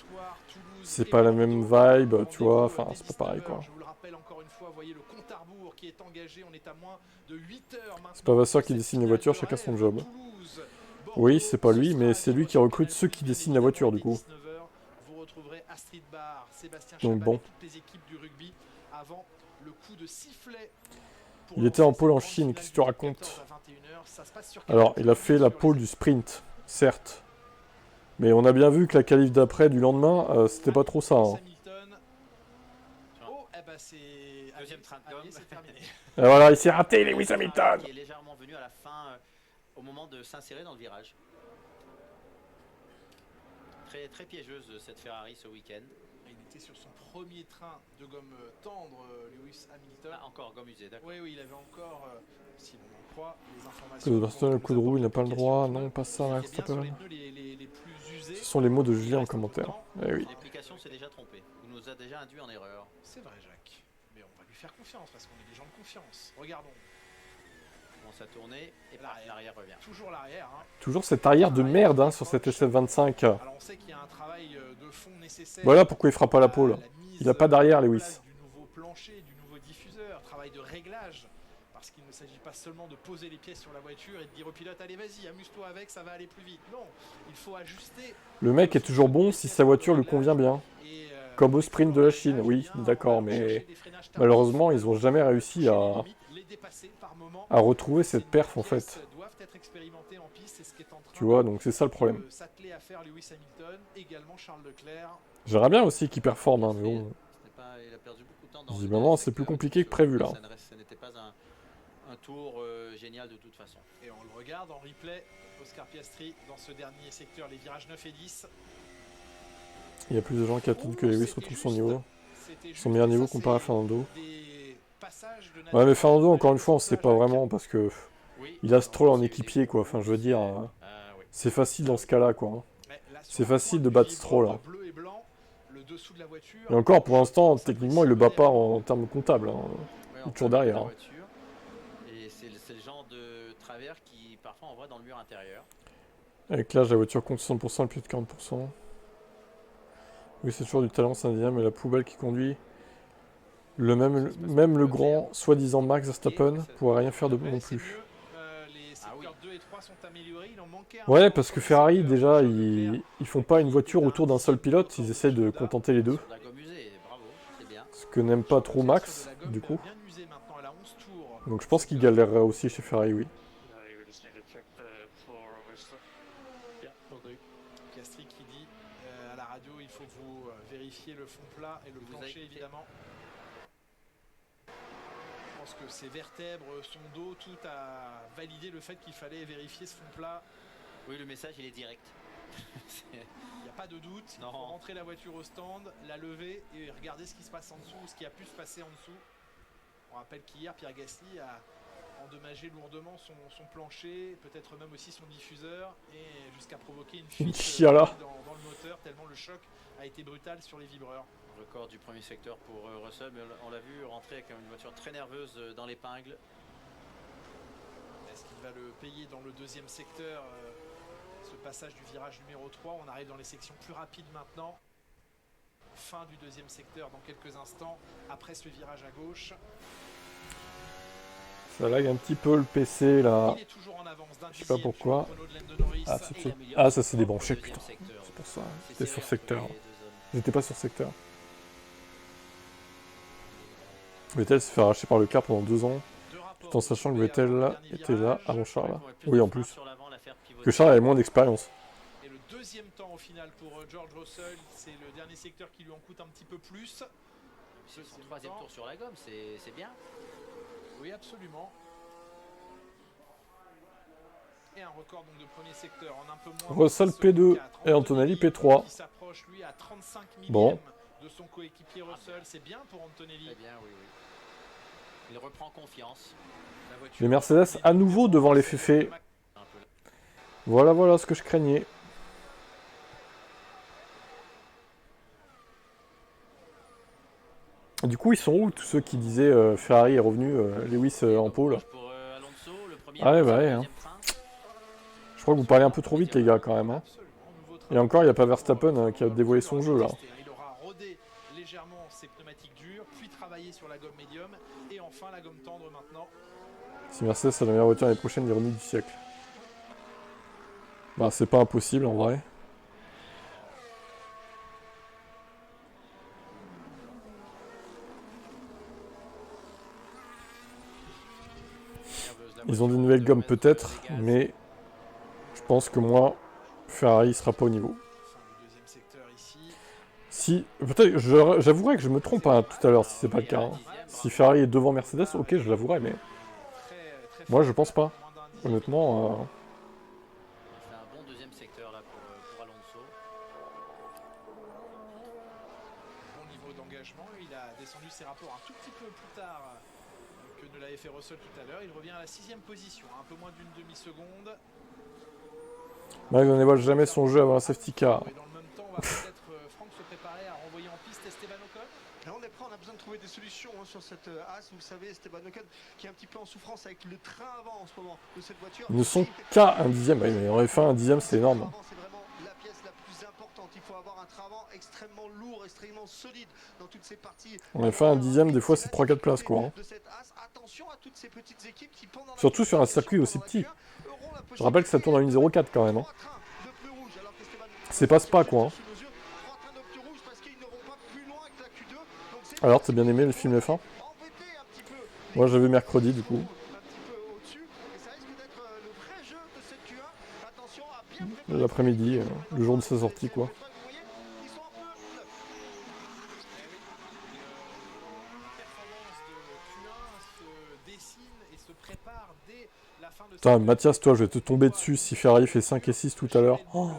c'est pas la même vibe, tu vois, enfin, c'est pas pareil quoi. Je vous le rappelle encore une fois, voyez le compte à rebours qui est engagé, on est à moins de 8 heures maintenant. C'est pas Vasseur qui dessine les voitures, chacun son job. Oui, c'est pas lui, mais c'est lui qui recrute ceux qui dessinent la voiture du coup. Vous retrouverez Astrid Barr, Sébastien donc bon. toutes les équipes du rugby avant le coup de sifflet. Il était en pole en Chine, qu'est-ce que tu racontes? Alors, il a fait la pole du sprint, certes. Mais on a bien vu que la qualif d'après, du lendemain, c'était pas trop ça. Hein. Deuxième train de gomme. Et voilà, il s'est raté, Lewis Hamilton. Qui est légèrement venu à la fin, au moment de s'insérer dans le virage. Très piégeuse cette Ferrari ce week-end. Il était sur son premier train de gomme tendre, Lewis Hamilton. Ah, encore gomme usée, d'accord. Oui, il avait encore, si l'on en croit, les informations. Sebastian, le coup de roue, il n'a pas le droit. Non, pas ça, là, c'est pas mal. Ce sont les mots de Julien en commentaire. Eh oui. L'application s'est déjà trompée. Il nous a déjà induit en erreur. C'est vrai, Jacques. Mais on va lui faire confiance parce qu'on est des gens de confiance. Regardons. Commence à tourner et l'arrière revient. Toujours l'arrière. Hein. Toujours cette arrière de merde hein, sur cette SF25. Alors on sait qu'il y a un travail de fond nécessaire. Voilà pourquoi il fera pas la pole. Il a pas d'arrière, Lewis. Du nouveau plancher, du nouveau diffuseur, travail de réglage. Parce qu'il ne s'agit pas seulement de poser les pièces sur la voiture et de dire au pilote allez vas-y, amuse-toi avec, ça va aller plus vite. Non, il faut ajuster. Le mec est toujours bon si sa voiture lui convient bien. Comme au sprint de la Chine, oui, d'accord, mais malheureusement ils ont jamais réussi à retrouver cette perf en fait. Tu vois, donc c'est ça le problème. J'aimerais bien aussi qu'il performe, hein, mais bon. Visiblement c'est plus compliqué que prévu là. Ce n'était pas un tour génial de toute façon. Et on le regarde en replay, Oscar Piastri dans ce dernier secteur, les virages 9 et 10. Il y a plus de gens qui attendent que Lewis retrouve son niveau. Son meilleur niveau comparé à Fernando. Ouais mais Fernando encore une fois on sait pas vraiment parce que il a Stroll en équipier quoi, enfin je veux dire c'est facile dans ce cas là quoi. C'est facile de battre Stroll là. Et encore pour l'instant techniquement il le bat pas en termes comptables. Hein. Il est toujours derrière. Hein. Et c'est le genre de travers qui parfois envoie dans le mur intérieur. Avec l'âge la voiture compte 60% et plus de 40%. Oui c'est toujours du talent c'est indien mais la poubelle qui conduit. Même le grand, soi-disant Max Verstappen, pourrait rien faire de bon non plus. Ouais, parce que Ferrari, déjà, ils font pas une voiture autour d'un seul pilote, ils essaient de contenter les deux. Ce que n'aime pas trop Max, du coup. Donc je pense qu'il galérerait aussi chez Ferrari, oui. You just need to check the floor, obviously. Yeah, will do. Piastri qui dit à la radio, il faut que vous vérifiez le fond plat et le Vous plancher avez- évidemment. Je pense que ses vertèbres, son dos, tout a validé le fait qu'il fallait vérifier ce fond plat. Oui, le message il est direct. Il n'y a pas de doute, il Non. faut rentrer la voiture au stand, la lever et regarder ce qui se passe en dessous, ce qui a pu se passer en dessous. On rappelle qu'hier, Pierre Gasly a endommagé lourdement son plancher, peut-être même aussi son diffuseur, et jusqu'à provoquer une fuite Chiala. dans le moteur, tellement le choc a été brutal sur les vibreurs. Record du premier secteur pour Russell, mais on l'a vu rentrer avec une voiture très nerveuse dans l'épingle. Est-ce qu'il va le payer dans le deuxième secteur ce passage du virage numéro 3, on arrive dans les sections plus rapides maintenant. Fin du deuxième secteur dans quelques instants, après ce virage à gauche. Ça lag un petit peu le PC là. Il est toujours en avance d'un Je sais pas dixième pourquoi. sur le chrono de Lando Norris. Ah, Et c'est il tout. améliore Ah, son ça s'est propre débranché, deuxième putain. secteur. C'est pour ça. C'est J'étais sur serré secteur. entre les deux hommes. J'étais pas sur secteur. Vettel se fait arracher par le car pendant 2 ans, Deux rapports tout en sachant que trouvés avant le Vettel dernier était là virage. avant Charles. Ouais, plus Oui, de en frein plus. sur l'avant, la faire pivoter. Que Charles avait moins d'expérience. Et le deuxième temps au final pour George Russell, c'est le dernier secteur qui lui en coûte un petit peu plus. C'est son troisième tour sur la gomme, c'est bien. Oui, absolument. Et un record donc de premier secteur en un peu moins. Russell de 6 P2 secondes 4. et Antonelli P3. Qui s'approche lui à 35 millièmes Bon. de son coéquipier Russell. C'est bien pour Antonelli. Très bien, oui, oui. Il reprend confiance. La voiture Les Mercedes à nouveau devant les féfés. Un peu. Voilà, voilà ce que je craignais. Du coup, ils sont où tous ceux qui disaient Ferrari est revenu, Lewis en pôle? Pour Alonso, le premier. Ah ouais, bah le ouais, hein. deuxième frein. Je crois que vous parlez un peu trop vite, les gars, quand même. Hein. Absolument, nouveau Et travail encore, il n'y a pas pour, Verstappen qui a dévoilé son jeu là. Il aura rodé légèrement ses pneumatiques dures, puis travaillé sur la gomme médium, et enfin la gomme tendre maintenant. Si Mercedes a la meilleure voiture l'année prochaine, l'ironie du siècle. Bah, c'est pas impossible en vrai. Nerveuse, la Ils ont des voiture nouvelles de gommes remettre peut-être, les gaz. mais je pense que moi, Ferrari sera pas au niveau. Fin du deuxième secteur ici. Si, peut-être, j'avouerais que je me trompe hein, tout à l'heure si c'est pas le cas. Hein. Si Ferrari est devant Mercedes, ok, je l'avouerais, mais Très moi fort, je pense pas. moins d'un dixième. Honnêtement, C'est un bon deuxième secteur là pour Alonso. Bon niveau d'engagement, il a descendu ses rapports un tout petit peu plus tard que ne l'avait fait Russell tout à l'heure. Il revient à la 6ème position, un peu moins d'une demi-seconde. Max ne dévoile jamais son jeu avant un safety car. Et dans le même temps, on va peut-être Franck se préparer à renvoyer en piste Esteban Ocon. Là, on est prêt, on a besoin de trouver des solutions hein, sur cette As. Vous le savez, Esteban Ocon qui est un petit peu en souffrance avec le train avant en ce moment de cette voiture. Ils ne sont qu'à un dixième. Oui, mais en F1, un dixième c'est énorme. Le train avant, c'est vraiment la pièce la plus importante. Il faut avoir un train avant extrêmement lourd, extrêmement solide dans toutes ces parties. En F1, un dixième, des fois c'est 3-4 places quoi. Hein. De cette As. Attention à toutes ces petites équipes qui pendant la Surtout sur un circuit aussi petit. Je rappelle que ça tourne à 1,04 quand même. Hein. C'est pas Spa quoi. Hein. Alors, t'as bien aimé le film F1? Moi j'avais mercredi du coup. L'après-midi, le jour de sa sortie quoi. Putain, Mathias, toi je vais te tomber dessus si Ferrari fait 5 et 6 tout à l'heure. Oh,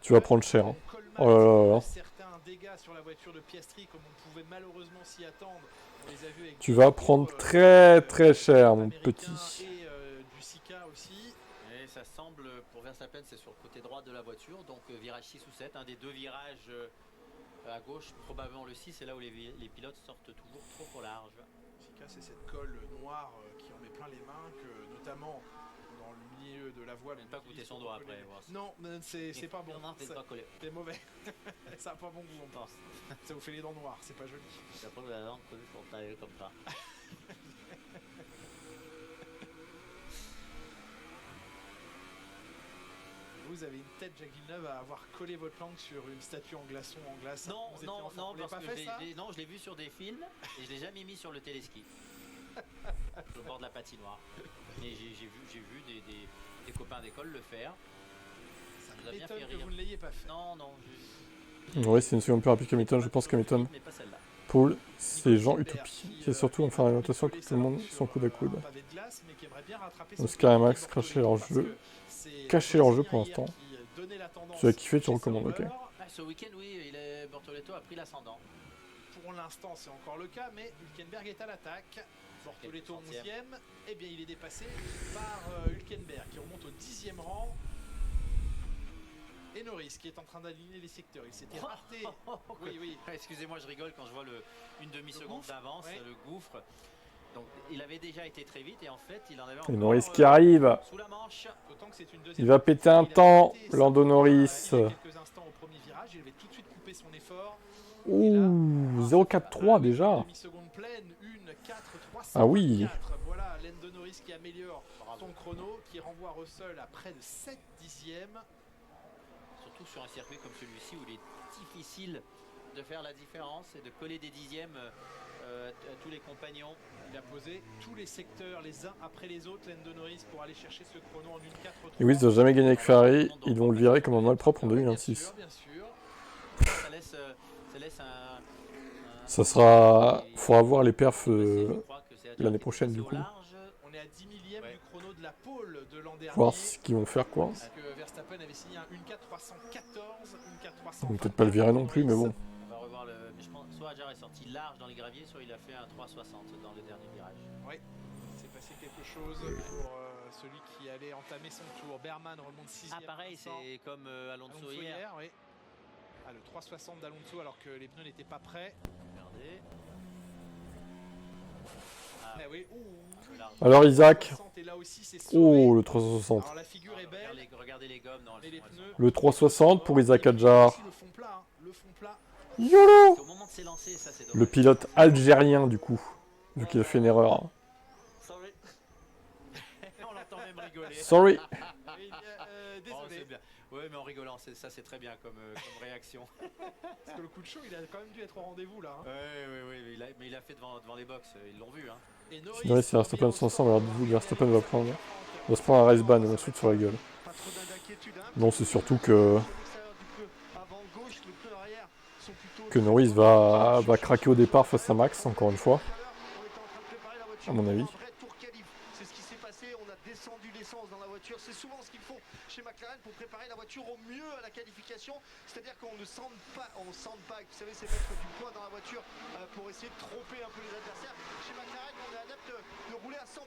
tu vas prendre cher. Hein. Oh là là là. Certains dégâts sur la voiture de Piastri, comme on pouvait malheureusement s'y attendre. On les a vus avec Tu vas prendre très très cher mon petit. et du Sika aussi. Et ça semble, pour Verstappen, c'est sur le côté droit de la voiture. Donc virage 6 ou 7, un des deux virages à gauche, probablement le 6, c'est là où les pilotes sortent toujours trop au large. Sika, c'est cette colle noire qui en met plein les mains, que notamment dans le milieu de la voile. Ne pas goûter son doigt après. Voir. Non, c'est pas bon. Non, c'est pas collé. C'est mauvais. Ça a pas bon goût, on pense. Ça vous fait les dents noires, c'est pas joli. C'est pas la langue collée sur ta gueule comme ça. Vous avez une tête, Jacques Villeneuve, à avoir collé votre langue sur une statue en glaçon en glace. Non, Vous étiez non, enfant. non, Vous l'avez parce pas que fait ça non, je l'ai vu sur des films et je l'ai jamais mis sur le téléski. au bord de la patinoire. Et j'ai vu des copains d'école le faire. Ça nous a bien fait M'étonne que rire. vous ne l'ayez pas fait. Non, Ouais, c'est une seconde plus rapide qu'Hamilton. Je pense qu'Hamilton, mais pas celle-là. Paul, c'est Jean Utopie. C'est surtout en faire une rotation que tout le monde son coude à coude. Donc Skymax, cracher leur jeu. Cacher leur jeu pour l'instant. Tu as kiffé, tu recommandes, ok. Ce week-end, oui, Bortoleto a pris l'ascendant. Pour l'instant, c'est encore le cas, mais Hülkenberg est à l'attaque. Bortoleto 11e, et bien il est dépassé par Hülkenberg qui remonte au 10e rang. Et Norris qui est en train d'aligner les secteurs. Il s'était raté. Oui. Excusez-moi, je rigole quand je vois une demi-seconde d'avance, le gouffre. Donc il avait déjà été très vite et en fait il en avait encore. Et Norris qui arrive. Sous la manche. Il va péter un temps, Lando Norris. Il y a quelques instants au premier virage, il avait tout de suite coupé son effort. Ouh, 0,43 déjà. Ah oui. Voilà, Lando Norris qui améliore son chrono, qui renvoie Russell à près de 7 dixièmes. Surtout sur un circuit comme celui-ci où il est difficile de faire la différence et de coller des dixièmes à tous les compagnons. Il a posé tous les secteurs les uns après les autres, Lando Norris, pour aller chercher ce chrono en 1.4.3. Et oui, ils n'ont jamais gagné avec Ferrari. Ils vont le virer comme un malpropre en 2026. Bien sûr. Ça laisse un Ça sera... Faudra voir les perfs l'année prochaine du coup. On est à 10 millièmes du chrono de la pole de l'an dernier. Voir ce qu'ils vont faire quoi. Parce que Verstappen avait signé un 1.4.314, 1.4.300. Ils vont peut-être pas le virer non plus, mais bon. On va revoir le. Mais je pense soit Hadjar est sorti large dans les graviers, soit il a fait un 3.60 dans le dernier virage. Oui, il s'est passé quelque chose pour celui qui allait entamer son tour. Berman remonte 6e. Ah pareil, c'est comme Alonso hier. Oui. Ah, le 3.60 d'Alonso alors que les pneus n'étaient pas prêts. Regardez. Ah oui. Alors Isaac. Et là aussi, c'est Oh, le 360. Alors la figure est belle. Regardez les gommes. Non, mais les pneus. Le 360 pour Isaac Hadjar. Le fond plat. Le fond plat. YOLO! Au moment de s'élancer, ça c'est Le pilote algérien du coup. Vu qu'il a fait une erreur. Sorry. On l'entend même rigoler. Sorry. Désolé. Bien. Oui, mais en rigolant, ça c'est très bien comme réaction. Parce que le coup de chaud, il a quand même dû être au rendez-vous là. Oui, mais il a fait devant les box, ils l'ont vu. Hein. Et Norris et Verstappen sont ensemble, alors Verstappen va se prendre un race ban et ensuite sur la gueule. Non, c'est surtout que Norris va craquer au départ face à Max, encore une fois. À mon avis. C'est ce qui s'est passé, on a descendu l'essence dans la voiture, c'est souvent ce qu'ils font chez McLaren pour préparer la voiture au mieux à la qualification, c'est-à-dire qu'on ne sente pas, vous savez, c'est mettre du poids dans la voiture pour essayer de tromper un peu les adversaires. Chez McLaren, on est adepte de rouler à 100%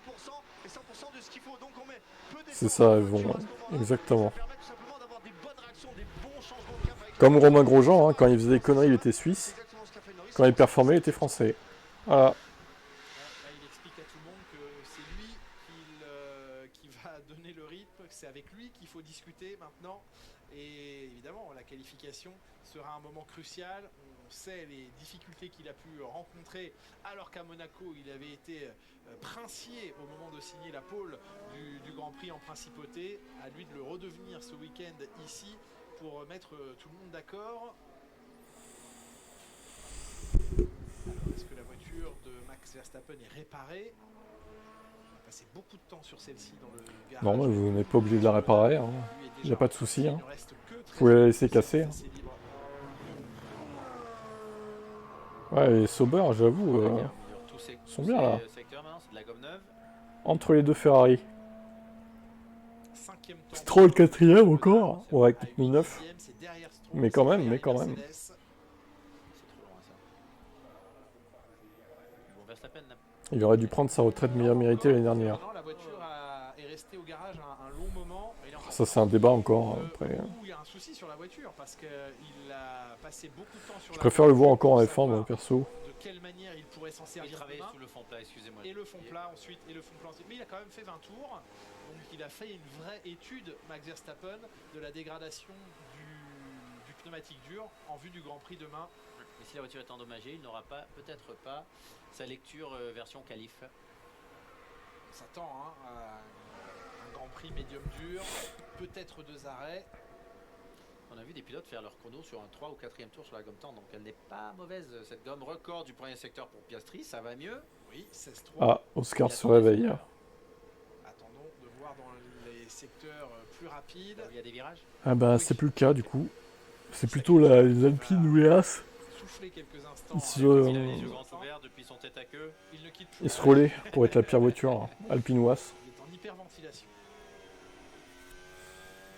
et 100% de ce qu'il faut, donc on met peu d'essence. C'est ça, ils vont exactement. Ça permet tout simplement d'avoir des bonnes réactions, des bons changements de cap avec Comme Romain Grosjean, hein, quand il faisait des conneries, il était suisse. Quand il performait, il était français. Voilà. Il explique à tout le monde que c'est lui qui va donner le rythme, que c'est avec lui qu'il faut discuter maintenant. Et évidemment, la qualification sera un moment crucial. On sait les difficultés qu'il a pu rencontrer alors qu'à Monaco, il avait été princier au moment de signer la pole du Grand Prix en principauté. À lui de le redevenir ce week-end ici pour mettre tout le monde d'accord. Est-ce que la voiture de Max Verstappen est réparée? On a passé beaucoup de temps sur celle-ci dans le garage. Non, mais vous n'êtes pas obligé de la réparer. Hein. Il n'y a pas de souci. Hein. Vous pouvez la laisser casser. Hein. Ouais, les Sauber, j'avoue, sont bien là. Entre les deux Ferrari. Stroll 4ème encore. Ouais, avec 9. Mais quand même. Il aurait dû prendre sa retraite meilleure méritée l'année dernière. La voiture est restée au garage un long moment. Ça, c'est un débat encore. Après. Il y a un souci sur la voiture parce qu'il a passé beaucoup de temps sur Je préfère le voir encore en F1, moi, perso. De quelle manière il pourrait s'en servir. Il travaillait sous le fond plat, excusez-moi. Et le fond plat ensuite, Mais il a quand même fait 20 tours. Donc il a fait une vraie étude, Max Verstappen, de la dégradation du pneumatique dur en vue du Grand Prix demain. Et si la voiture est endommagée, il n'aura peut-être pas sa lecture version qualif. On s'attend à un Grand Prix médium dur, peut-être 2 arrêts. On a vu des pilotes faire leur chrono sur un 3 ou 4e tour sur la gomme tendre, donc elle n'est pas mauvaise. Cette gomme record du premier secteur pour Piastri, ça va mieux. Oui, 16-3. Ah, Oscar se réveille. Attendons de voir dans les secteurs plus rapides. Là où il y a des virages. Ah bah c'est plus le cas du coup. C'est plutôt les Alpines ou les As. Souffler quelques instants. Ils se, Il a les yeux grands ouverts depuis son tête à queue. Il ne quitte plus. ils se relaient pour être la pire voiture. Alpine ou As. Il est en hyperventilation.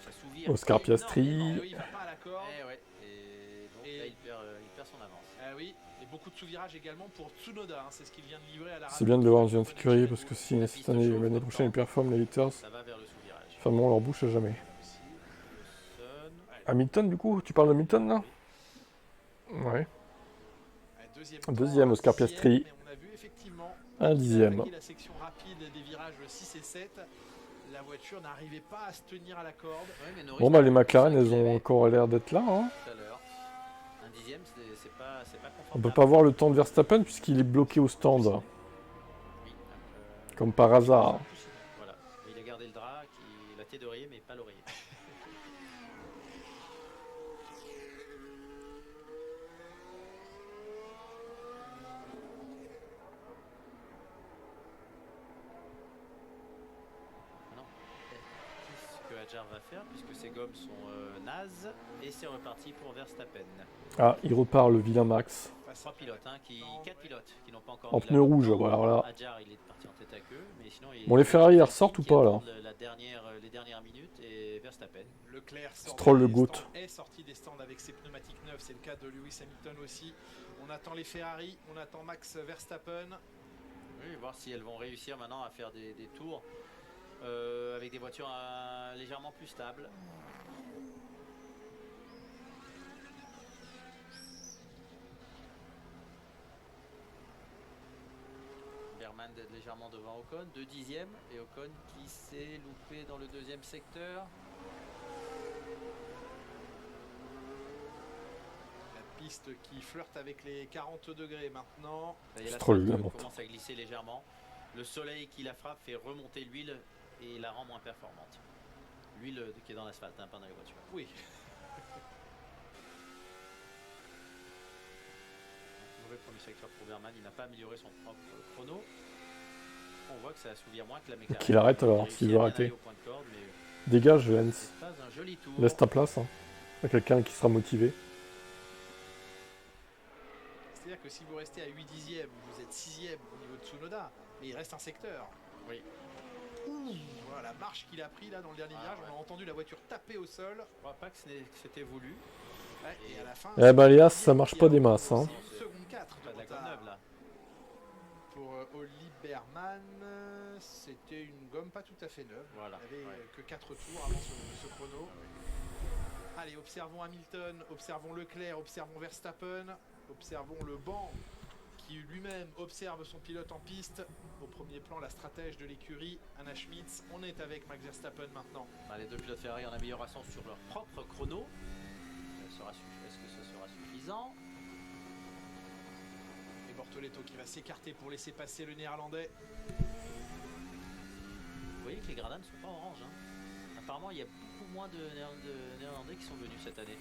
Ça souvire. Oscar Ah Piastri. oui, il va pas à la corde. Eh ouais. Et donc Et- là, il perd son avance. Ah oui, et beaucoup de sous-virages également pour Tsunoda. Hein, c'est ce qu'il vient de livrer à la C'est bien de le voir dans une écurie parce que si cette année ou l'année prochaine ils performent, les Hitters Ça va vers le sous-virage. fermeront leur bouche à jamais. Lawson. Hamilton du coup, tu parles d'Hamilton là? Ouais. Deuxième, Oscar Piastri. Mais on a vu effectivement Un qu'il a dixième. attaqué la section rapide des virages 6 et 7. La voiture n'arrivait pas à se tenir à la corde. Ouais, mais Norris Bon bah les n'a pas McLaren ça elles qu'il ont avait encore l'air d'être là. Hein. tout à l'heure. Un dixième, c'est pas confortable. On peut pas voir le temps de Verstappen puisqu'il est bloqué au stand. Oui, Comme par hasard. voilà. Il a gardé le drap, la tête d'oreiller, mais pas l'oreiller. Non. Qu'est-ce que Hadjar va faire puisque ses gommes sont nazes et c'est reparti pour Verstappen. Ah, il repart le vilain Max. Trois pilotes, hein, quatre pilotes qui n'ont pas encore En mis la pneu gomme rouge, dedans. voilà, voilà. Hadjar, il est parti en tête à queue, mais sinon Bon, les Ferrari, elles ressortent ou pas, là? Les dernières minutes et Verstappen. Leclerc sort Stroll le des GOAT. stands, est sorti des stands avec ses pneumatiques neufs. C'est le cas de Lewis Hamilton aussi. On attend les Ferrari, on attend Max Verstappen. Oui, voir si elles vont réussir maintenant à faire des tours avec des voitures légèrement plus stables. Berman légèrement devant Ocon, 2 dixièmes, et Ocon qui s'est loupé dans le deuxième secteur. La piste qui flirte avec les 40 degrés maintenant. Et la Stroll, sortie la monte. commence à glisser légèrement. Le soleil qui la frappe fait remonter l'huile et la rend moins performante. L'huile qui est dans l'asphalte, hein, pas dans les voitures. Oui. Mauvais premier secteur pour Berman, il n'a pas amélioré son propre chrono. On voit que ça assouvir moins que la mécanique. Qu'il arrête alors, s'il veut arrêter. Dégage, Lens. Un joli tour. Laisse ta place. Hein. Il y a quelqu'un qui sera motivé. C'est-à-dire que si vous restez à 8 dixièmes, vous êtes 6e au niveau de Tsunoda, mais il reste un secteur. Oui. Voilà la marche qu'il a pris là dans le dernier virage. Ouais. On a entendu la voiture taper au sol. Je crois pas que c'était voulu. Ouais, et à la fin, Eh ben les As, ça marche pas des masses. Hein. c'est 1 seconde 4 Pas de la gomme neuve là. pour Oli Berman. C'était une gomme pas tout à fait neuve. Voilà. Il n'y avait Ouais. que 4 tours avant ce chrono. Allez, observons Hamilton, observons Leclerc, observons Verstappen, observons le banc qui lui-même observe son pilote en piste. Au premier plan, la stratège de l'écurie, Anna Schmitz. On est avec Max Verstappen maintenant. Les deux pilotes Ferrari en amélioration sur leur propre chrono. Est-ce que ce sera suffisant? Et Bortoletto qui va s'écarter pour laisser passer le néerlandais. Vous voyez que les gradins ne sont pas orange. Hein. Apparemment, il y a beaucoup moins de Néerlandais qui sont venus cette année.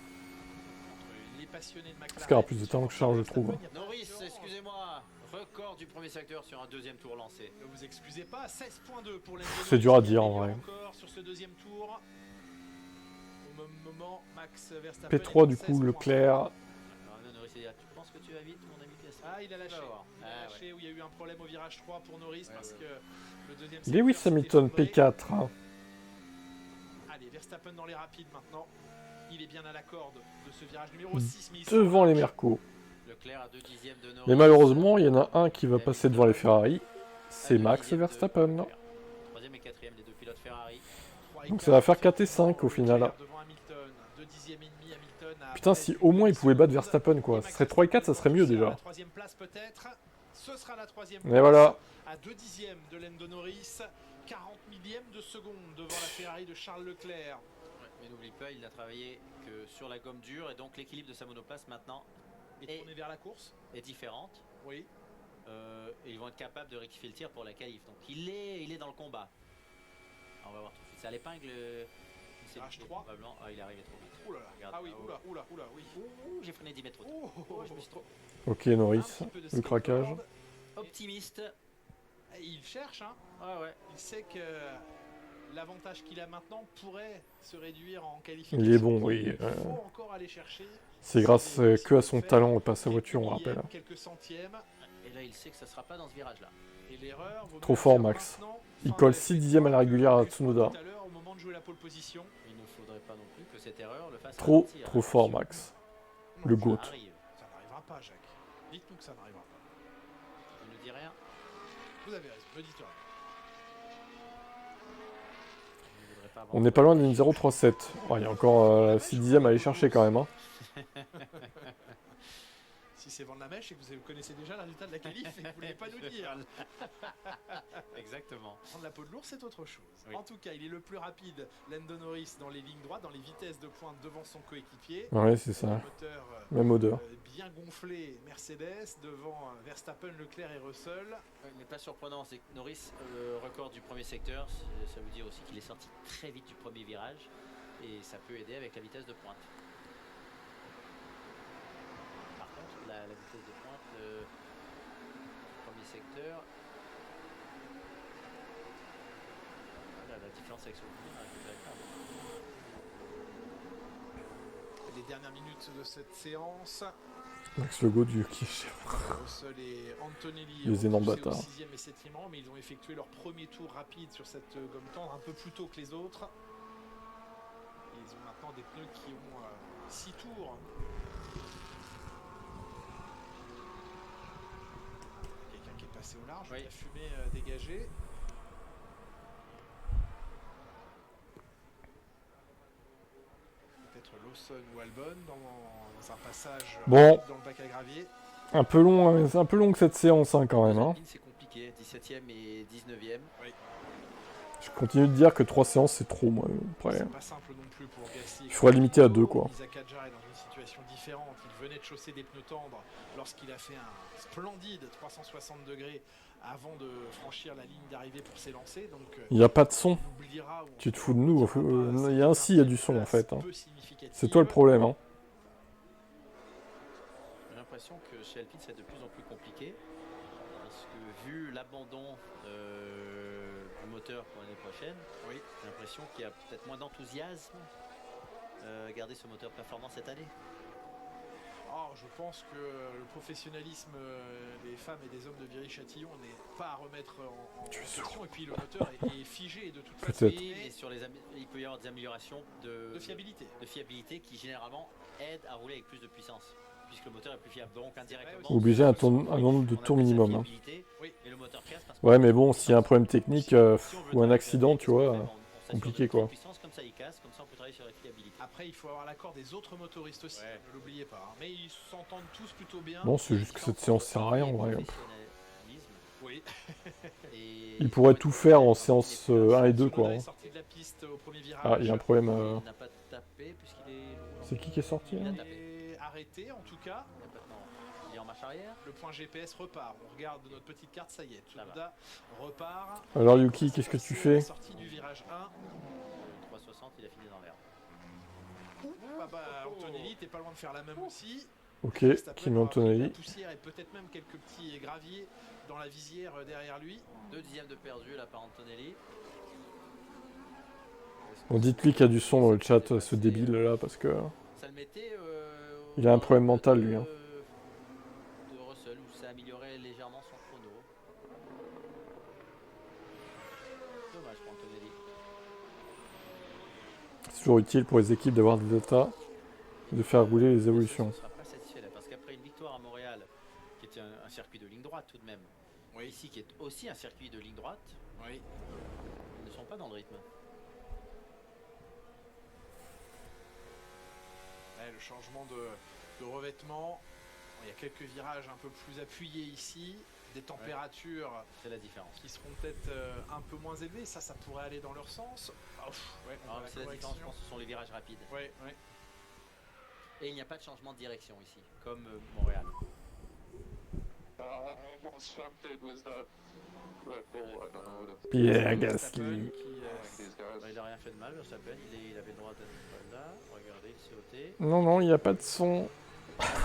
Les passionnés de McLaren. Oscar a plus de temps que Charles, je trouve. Norris, excusez-moi, record du premier secteur sur un deuxième tour lancé. Ne vous excusez pas, 16.2 pour les C'est dur à dire, en vrai. Encore sur ce deuxième tour. Au même moment, Max Verstappen. P3 est du à coup, 16 Leclerc. Alors, Norris, tu penses que tu vas vite, mon ami Piastri? Ah, il a lâché. Il a Ah, lâché où il y a eu un problème au virage 3 pour Norris parce que le deuxième Lewis secteur s'est Hamilton effondré. P4. Hein. Allez, Verstappen dans les rapides maintenant. Il est bien à la corde de ce virage numéro 6. Mais il Devant s'en les lâche. Mercos. Leclerc à 2 dixièmes de Norris. Mais malheureusement, il y en a un qui va passer devant les Ferrari. C'est Max Verstappen. Troisième et quatrième des deux pilotes Ferrari. 3 et Donc ça va 4 faire 4 et 5 au final. Leclerc devant Hamilton. 2 dixièmes et demi, Hamilton a Putain, si au moins il pouvait battre Verstappen quoi. Ce serait 3 et 4, ça serait mieux déjà. La troisième place peut-être. Ce sera la troisième Et place. voilà. À 2 dixièmes de Lando Norris. 40 millièmes de seconde devant la Ferrari de Charles Leclerc. Mais n'oublie pas, il n'a travaillé que sur la gomme dure et donc l'équilibre de sa monoplace maintenant Et tourné vers la course. est différente. Oui. Et ils vont être capables de rectifier le tir pour la qualif. Donc il est dans le combat. Alors, on va voir tout de suite. C'est à l'épingle. C'est Virage 3. probablement. Ah, il est arrivé trop vite. Ouh là là. Regarde, Ah oui, ah, oula, oui. Ouh, j'ai freiné 10 mètres trop tôt. Oh, Je me suis trop. Ok Norris, Un petit peu de le craquage. skateboard. optimiste. Et il cherche, hein. Ouais. Il sait que l'avantage qu'il a maintenant pourrait se réduire en qualification. Il est bon, oui. Il faut encore aller chercher. C'est grâce que à son talent et pas à sa voiture, on rappelle. Hein. Quelques centièmes. Et là, il sait que ça sera pas dans ce virage-là. Et l'erreur. Trop fort, Max. Il colle 6 dixièmes à la régulière à Tsunoda. Tout à l'heure, au moment de jouer la pole position. Il ne faudrait pas non plus que cette erreur le fasse Trop ralentir. fort, Max. Le Ça GOAT. Arrive. Ça n'arrivera pas, Jacques. Dites-nous que ça n'arrivera pas. Je ne dis rien. Vous avez raison, ne dites rien. Je ne voudrais pas avoir On n'est pas loin d'une 0.37. Oh, il y a encore 6 dixièmes à aller chercher quand même. Hein. Si c'est vendre la mèche et que vous connaissez déjà le résultat de la qualif et que vous ne voulez pas nous dire. Exactement. Prendre la peau de l'ours, c'est autre chose. Oui. En tout cas, il est le plus rapide, Lando Norris, dans les lignes droites, dans les vitesses de pointe devant son coéquipier. Ouais, c'est ça. Moteur Même odeur. bien gonflé, Mercedes, devant Verstappen, Leclerc et Russell. Mais pas surprenant, c'est que Norris, record du premier secteur, ça veut dire aussi qu'il est sorti très vite du premier virage et ça peut aider avec la vitesse de pointe. Par contre, la vitesse de pointe, le premier secteur, voilà, la différence avec son premier est agréable. Les dernières minutes de cette séance, Max le GOAT du Yuki. Russell et Antonelli Les ont énormes poussé au bâtards. 6e et 7e rang, mais ils ont effectué leur premier tour rapide sur cette gomme tendre un peu plus tôt que les autres. Et ils ont maintenant des pneus qui ont 6 tours. Quelqu'un qui est passé au large, Oui. la fumée dégagée. Peut-être Lawson ou Albon dans un passage Bon. dans le bac à gravier. Un peu long, c'est un peu long que cette séance hein, quand même. Hein. C'est compliqué, 17e et 19e. Je continue de dire que 3 séances c'est trop moi. Après. C'est pas simple non plus pour Gasly. Il faudrait limiter à 2 quoi. Isaac Hadjar est dans une situation différente. Il venait de chausser des pneus tendres lorsqu'il a fait un splendide 360 degrés avant de franchir la ligne d'arrivée pour s'élancer. Donc Il n'y a pas de son. on oubliera ou on Tu te fous de nous. retrouvera pas Il y a un si, il y a du son en fait. Hein. C'est toi le problème. Hein. J'ai l'impression que chez Alpine c'est de plus en plus compliqué parce que vu l'abandon du moteur pour l'année prochaine, Oui. j'ai l'impression qu'il y a peut-être moins d'enthousiasme à garder ce moteur performant cette année. Oh, je pense que le professionnalisme des femmes et des hommes de Viry-Châtillon n'est pas à remettre en question. Et puis le moteur est figé de toute façon. Peut-être. Oui, mais sur il peut y avoir des améliorations De fiabilité. de fiabilité qui généralement aident à rouler avec plus de puissance puisque le moteur est plus fiable. Donc indirectement Obliger un nombre de on tours appelle ça minimum. Hein. fiabilité, Oui. et le moteur casse parce Ouais que- mais bon, s'il y a un problème technique Si on veut ou un travailler accident, avec tu ce qu'on vois, fait, on s'assure compliqué de quoi. la puissance, comme ça il casse, comme ça on peut travailler sur la fiabilité. Après, il faut avoir l'accord des autres motoristes aussi, Ouais. ne l'oubliez pas. Hein. Mais ils s'entendent tous plutôt bien. Non, c'est juste que cette séance sert à rien en vrai. Oui. Il pourrait tout faire en séance 1 et 2 quoi. Tsunoda Hein. est sorti de la piste au premier virage. Ah, il y a un problème. Il n'a pas tapé puisqu'il est. C'est qui est sorti Il là a tapé. Et arrêté en tout cas. Il y a pas- non, il est en marche arrière. Le point GPS repart. On regarde notre petite carte, ça y est. Ça Tsunoda repart. Alors Yuki, qu'est-ce que tu fais? Sortie du virage 1. 360, il a fini dans l'air. Antonelli, t'es pas loin de faire la même aussi. Ok, Verstappen Kimi aura pris de la Antonelli. poussière et peut-être même quelques petits graviers dans la visière derrière lui. 2 dixièmes de perdu là par Antonelli. On dites-lui qu'il y a du son dans le chat, ce débile là, parce que Ça le mettait. Il a un problème mental, lui, hein. De Russell où ça améliorait légèrement son chrono. Dommage pour Antonelli. c'est toujours utile pour les équipes d'avoir des datas, de faire rouler les évolutions. Ne sera pas satisfait là parce qu'après une victoire à Montréal, qui était un circuit de ligne droite tout de même, ici qui est aussi un circuit de ligne droite, Oui. ils ne sont pas dans le rythme. Le changement de revêtement. Il y a quelques virages un peu plus appuyés ici. Des températures C'est la différence. qui seront peut-être un peu moins élevées. Ça pourrait aller dans leur sens. Ah, ouais, on Alors, voit c'est la différence, je pense, ce sont les virages rapides. Ouais, ouais. Et il n'y a pas de changement de direction ici, comme Montréal. What's happened was that Red Bull, I don't know what Pierre Verstappen Gasly. qui, these guys. Il n'a rien fait de mal, Verstappen. Il avait le droit d'être là. Regardez, il s'est ôté. Non, non, il n'y a pas de son.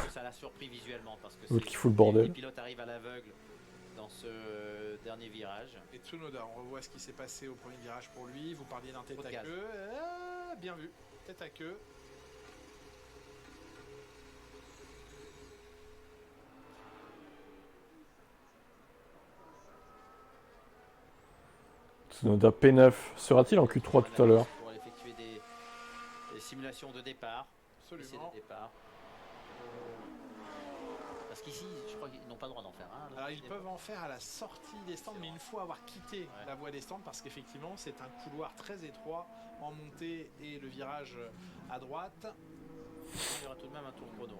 Ça l'a surpris visuellement parce que L'autre qui fout le bordel. les pilotes arrivent à l'aveugle dans dans ce dernier virage. Et Tsunoda, on revoit ce qui s'est passé au premier virage pour lui. Vous parliez d'un tête Trop de à gaz. queue. Bien vu, tête à queue. Tsunoda P9. Sera-t-il en Q3 tout à l'heure? Pour effectuer des simulations de départ. Essai Absolument. de départ. Parce qu'ici, je crois qu'ils n'ont pas le droit d'en faire un. Alors ils peuvent en faire à la sortie des stands, mais une fois avoir quitté Ouais. la voie des stands, parce qu'effectivement c'est un couloir très étroit en montée et le virage à droite. Il y aura tout de même un tour chrono.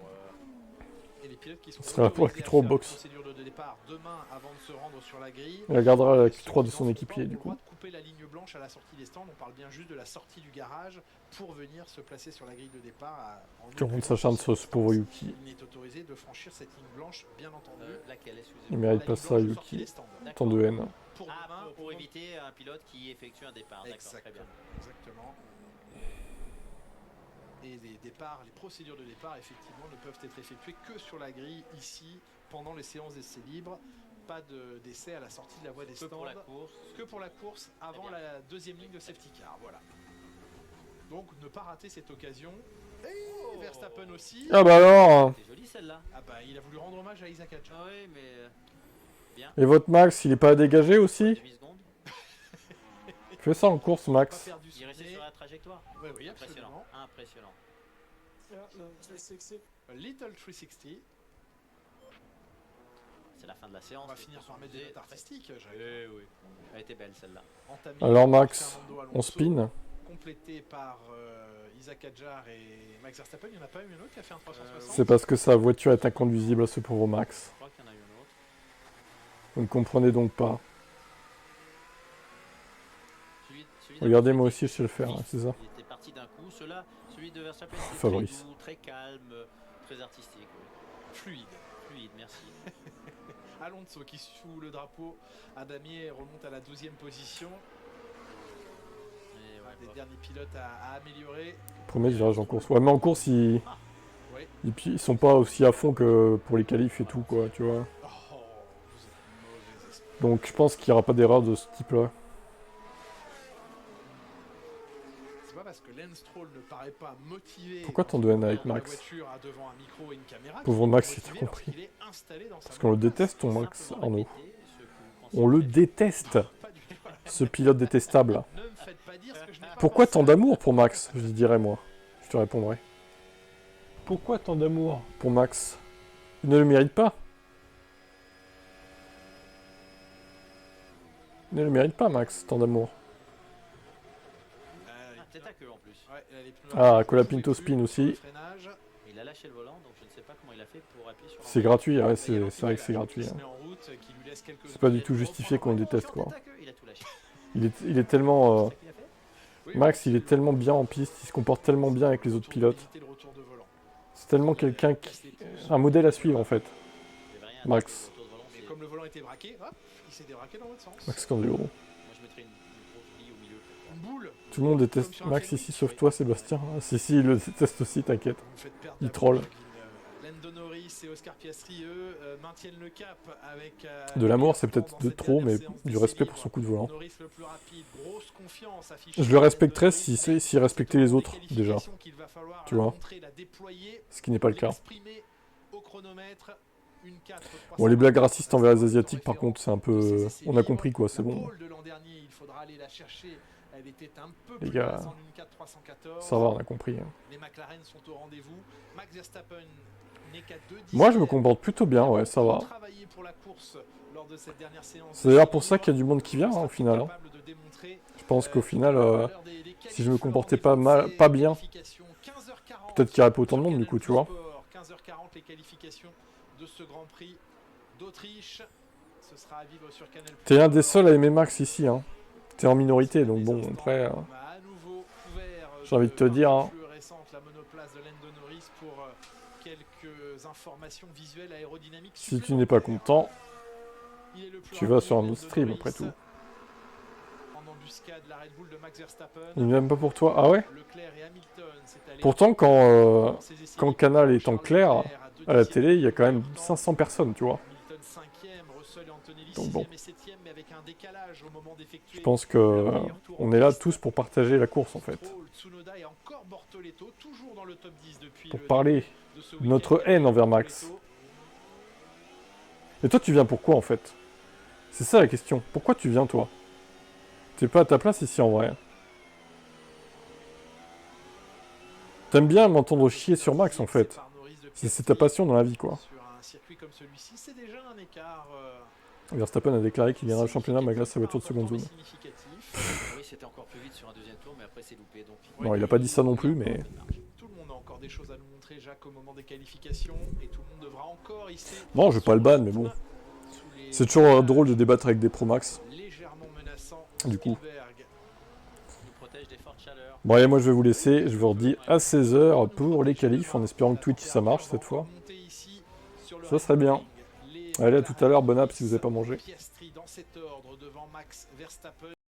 Et les pilotes qui sont Ce sera la autorisés Q3 à faire box. la procédure de départ demain avant de se rendre sur la grille. Il regardera la Ceux Q3 de qui son n'en équipier font du pas ont le droit coup. de couper la ligne blanche à la sortie des stands. On parle bien juste de la sortie du garage pour venir se placer sur la grille de départ. Tout le monde s'acharne sur ce pauvre Yuki. Il n'est autorisé de franchir cette ligne blanche, bien entendu. Laquelle, Il excusez-moi. mérite La pas ligne ça, blanche de sortie Yuki. des stands. Tant de haine. Pour Ah, demain, pour éviter un pilote qui effectue un départ. D'accord, très Exactement. bien. Exactement. Et les départs, les procédures de départ, effectivement, ne peuvent être effectuées que sur la grille ici, pendant les séances d'essais libres. Pas d'essai à la sortie de la voie des Que stands. pour la course. Que pour la course, avant bien. la deuxième ligne de safety car. Voilà. Donc ne pas rater cette occasion. Et Verstappen aussi. Ah bah alors! C'est joli celle-là. Ah bah il a voulu rendre hommage à Isaac Hatcher. Ah oui, mais. Bien. Et votre Max, il est pas dégagé aussi? 8 secondes. Fais ça en course, Pas Max. perdu Il son restait nez. sur la trajectoire. Oui, oui, Impressionnant. absolument. Impressionnant. Yeah, no, 360. A Little 360. C'est la fin de la séance. On va finir par mettre des notes artistiques. Oui, oui. Elle était belle celle-là. Entamé Alors, par Max, Fernando Alonso, On spin. complété par Isaac Hadjar et Max Verstappen. Il n'y en a pas eu un autre qui a fait un 360. C'est parce que sa voiture est inconduisible à ce pauvre Max. Je crois qu'il y en a eu un autre. Vous ne comprenez donc pas. Celui de Regardez, Verstappen moi était aussi je sais le faire, hein, c'est ça. Il était parti d'un coup. Celui de Verstappen, c'était très Fabrice. doux, très calme, très artistique. Oui. Fluide. Fluide, merci. Alonso qui sous le drapeau à Damier remonte à la 12e position. Et ouais, Des bon. derniers pilotes à améliorer. Premier virage en course. Ouais, mais en course, Oui. ils sont pas aussi à fond que pour les qualifs et tout, quoi, tu vois. Oh, vous êtes mauvais esprit. Donc je pense qu'il n'y aura pas d'erreur de ce type-là. C'est pas parce que Lance Stroll ne paraît pas motivé. Pourquoi dans tant de son haine avec contrôle de Max? la voiture à devant un micro et une caméra Pauvre qu'il est Max, motivé il t'a compris. lorsqu'il est installé dans sa Parce qu'on le monoplace. déteste, ton Max Simplement Arnaud. répéter ce que vous On le pensez. déteste, Pas du tout. ce pilote détestable. Ne me faites pas dire ce que je n'ai pas Pourquoi pensé. tant d'amour pour Max? Je dirais moi. Je te répondrai. Pourquoi tant d'amour pour Max? Il ne le mérite pas. Il ne le mérite pas, Max, tant d'amour. Les Ah, tête à queue en plus. Ouais, là, les pneus Ah, arrière, Colapinto je ne sais plus, spin sur le aussi. freinage. Il a lâché le volant, donc je ne sais pas comment il a fait pour appuyer sur C'est l'envoi. gratuit, ouais, Il y a c'est vrai que c'est l'anti-pédalage gratuit. qui se hein. met en route, qui lui laisse quelques C'est pas du secondes tout pour justifié qu'on le reprendre déteste, Sur quoi. tête à queue, il a tout lâché. Il est tellement... C'est ça qu'il a fait. Oui, Max, oui, il est tellement bien en piste, il se comporte tellement bien avec les autres pour pilotes. éviter le retour de volant. C'est tellement quelqu'un qui... un modèle à suivre, en fait. Il y avait rien, Max. parce que le retour de volant, Mais c'est- comme le volant était braqué, hop, il s'est débraqué dans l'autre sens. Max Candido. Moi je mettrais une grosse grille au milieu. Une boule. Tout le monde déteste Comme sur un Max Fenwick, ici, sauf oui. toi, Sébastien. Ah, si, il le déteste aussi, t'inquiète. Vous me faites perdre Il la troll. boule, Lando Norris et Oscar Piastri, eux, maintiennent le cap avec... De l'amour, c'est peut-être dans de cette trop, dernière mais séance du d'essais respect pour libres. son coup de volant. Norris le plus rapide, grosse confiance affichée Je le par respecterais Lando Norris, s'il mais s'il respectait les autres, des déjà. qualifications qu'il va falloir Tu vois. montrer, la déployer, Ce qui n'est pas le cas. l'exprimer au chronomètre. Une 4, Bon, les blagues racistes envers les de Asiatiques, par contre, c'est un peu... de ces essais On a libres. compris, quoi, c'est La bon. pole de l'an dernier, il faudra aller la chercher. Elle était un peu Les plus gars, basse en une 4 314. Ça va, on a compris. hein. Les McLaren sont au rendez-vous. Max Verstappen n'est qu'à 2 Moi, je me comporte plutôt bien, ouais, ça va. Travaillé pour la course lors de cette dernière séance. C'est d'ailleurs pour ça qu'il y a du monde qui vient, hein, au final. hein. Capable de démontrer, Je pense qu'au final, la valeur des si je me qualifs comportais lors pas des mal, pas bien, qualifications. 15h40 peut-être qu'il n'y aurait pas autant de sur monde, du Canal coup, tu vois. Sport, 15h40 les qualifications de ce Grand Prix d'Autriche. Ce sera à vivre sur Canal+. T'es un des seuls à aimer Max ici, hein. T'es en minorité, donc bon, après... On a à nouveau couvert j'ai envie de te dire, hein. fluorescente la monoplace de Lando Norris pour quelques informations visuelles aérodynamiques. Si tu n'es pas content, Il est le plus tu vas sur un rapide, autre Lando stream, Norris. après tout. En embuscade, la Red Bull de Max Verstappen. Il n'est même pas pour toi. Ah ouais? Leclerc et Hamilton, c'est allé Pourtant, dans ses essais quand libres. Canal est en Charles clair, Leclerc à 2 à la dixièmes télé, il y a quand même de temps. 500 personnes, tu vois. Hamilton 5e, Russell et Antonelli Donc 6e bon. et 7e, mais avec un décalage au moment d'effectuer. Je pense que on est là tous pour partager la course en fait. Tsunoda et encore Bortoleto, toujours dans le top 10 depuis Pour le parler de ce de notre week-end. haine envers Max. Bortoleto, Et toi, tu viens pourquoi en fait? C'est ça la question. Pourquoi tu viens toi? T'es pas à ta place ici en vrai. T'aimes bien m'entendre chier sur Max en fait. par Norris de C'est ta passion dans la vie quoi. Sur un circuit comme celui-ci, c'est déjà un écart. Verstappen a déclaré qu'il viendra au championnat malgré sa voiture de seconde zone. Oui, c'était encore plus vite sur un deuxième tour, mais après c'est loupé. Donc, Bon, il a pas dit ça non plus, mais... Tout le monde a encore des choses à nous montrer, Jacques, au moment des qualifications, et tout le monde devra encore hisser. Non, je vais pas le ban, mais bon. C'est toujours drôle de débattre avec des Pro Max. Légèrement menaçant. Du coup. Spielberg. nous protège des fortes chaleurs. Bon allez, moi je vais vous laisser. Je vous redis à 16h pour les qualifs, en espérant que Twitch ça marche cette fois. Ça serait bien. Allez, à tout à l'heure, bon app si vous n'avez pas mangé. Piastri dans cet ordre devant Max Verstappen.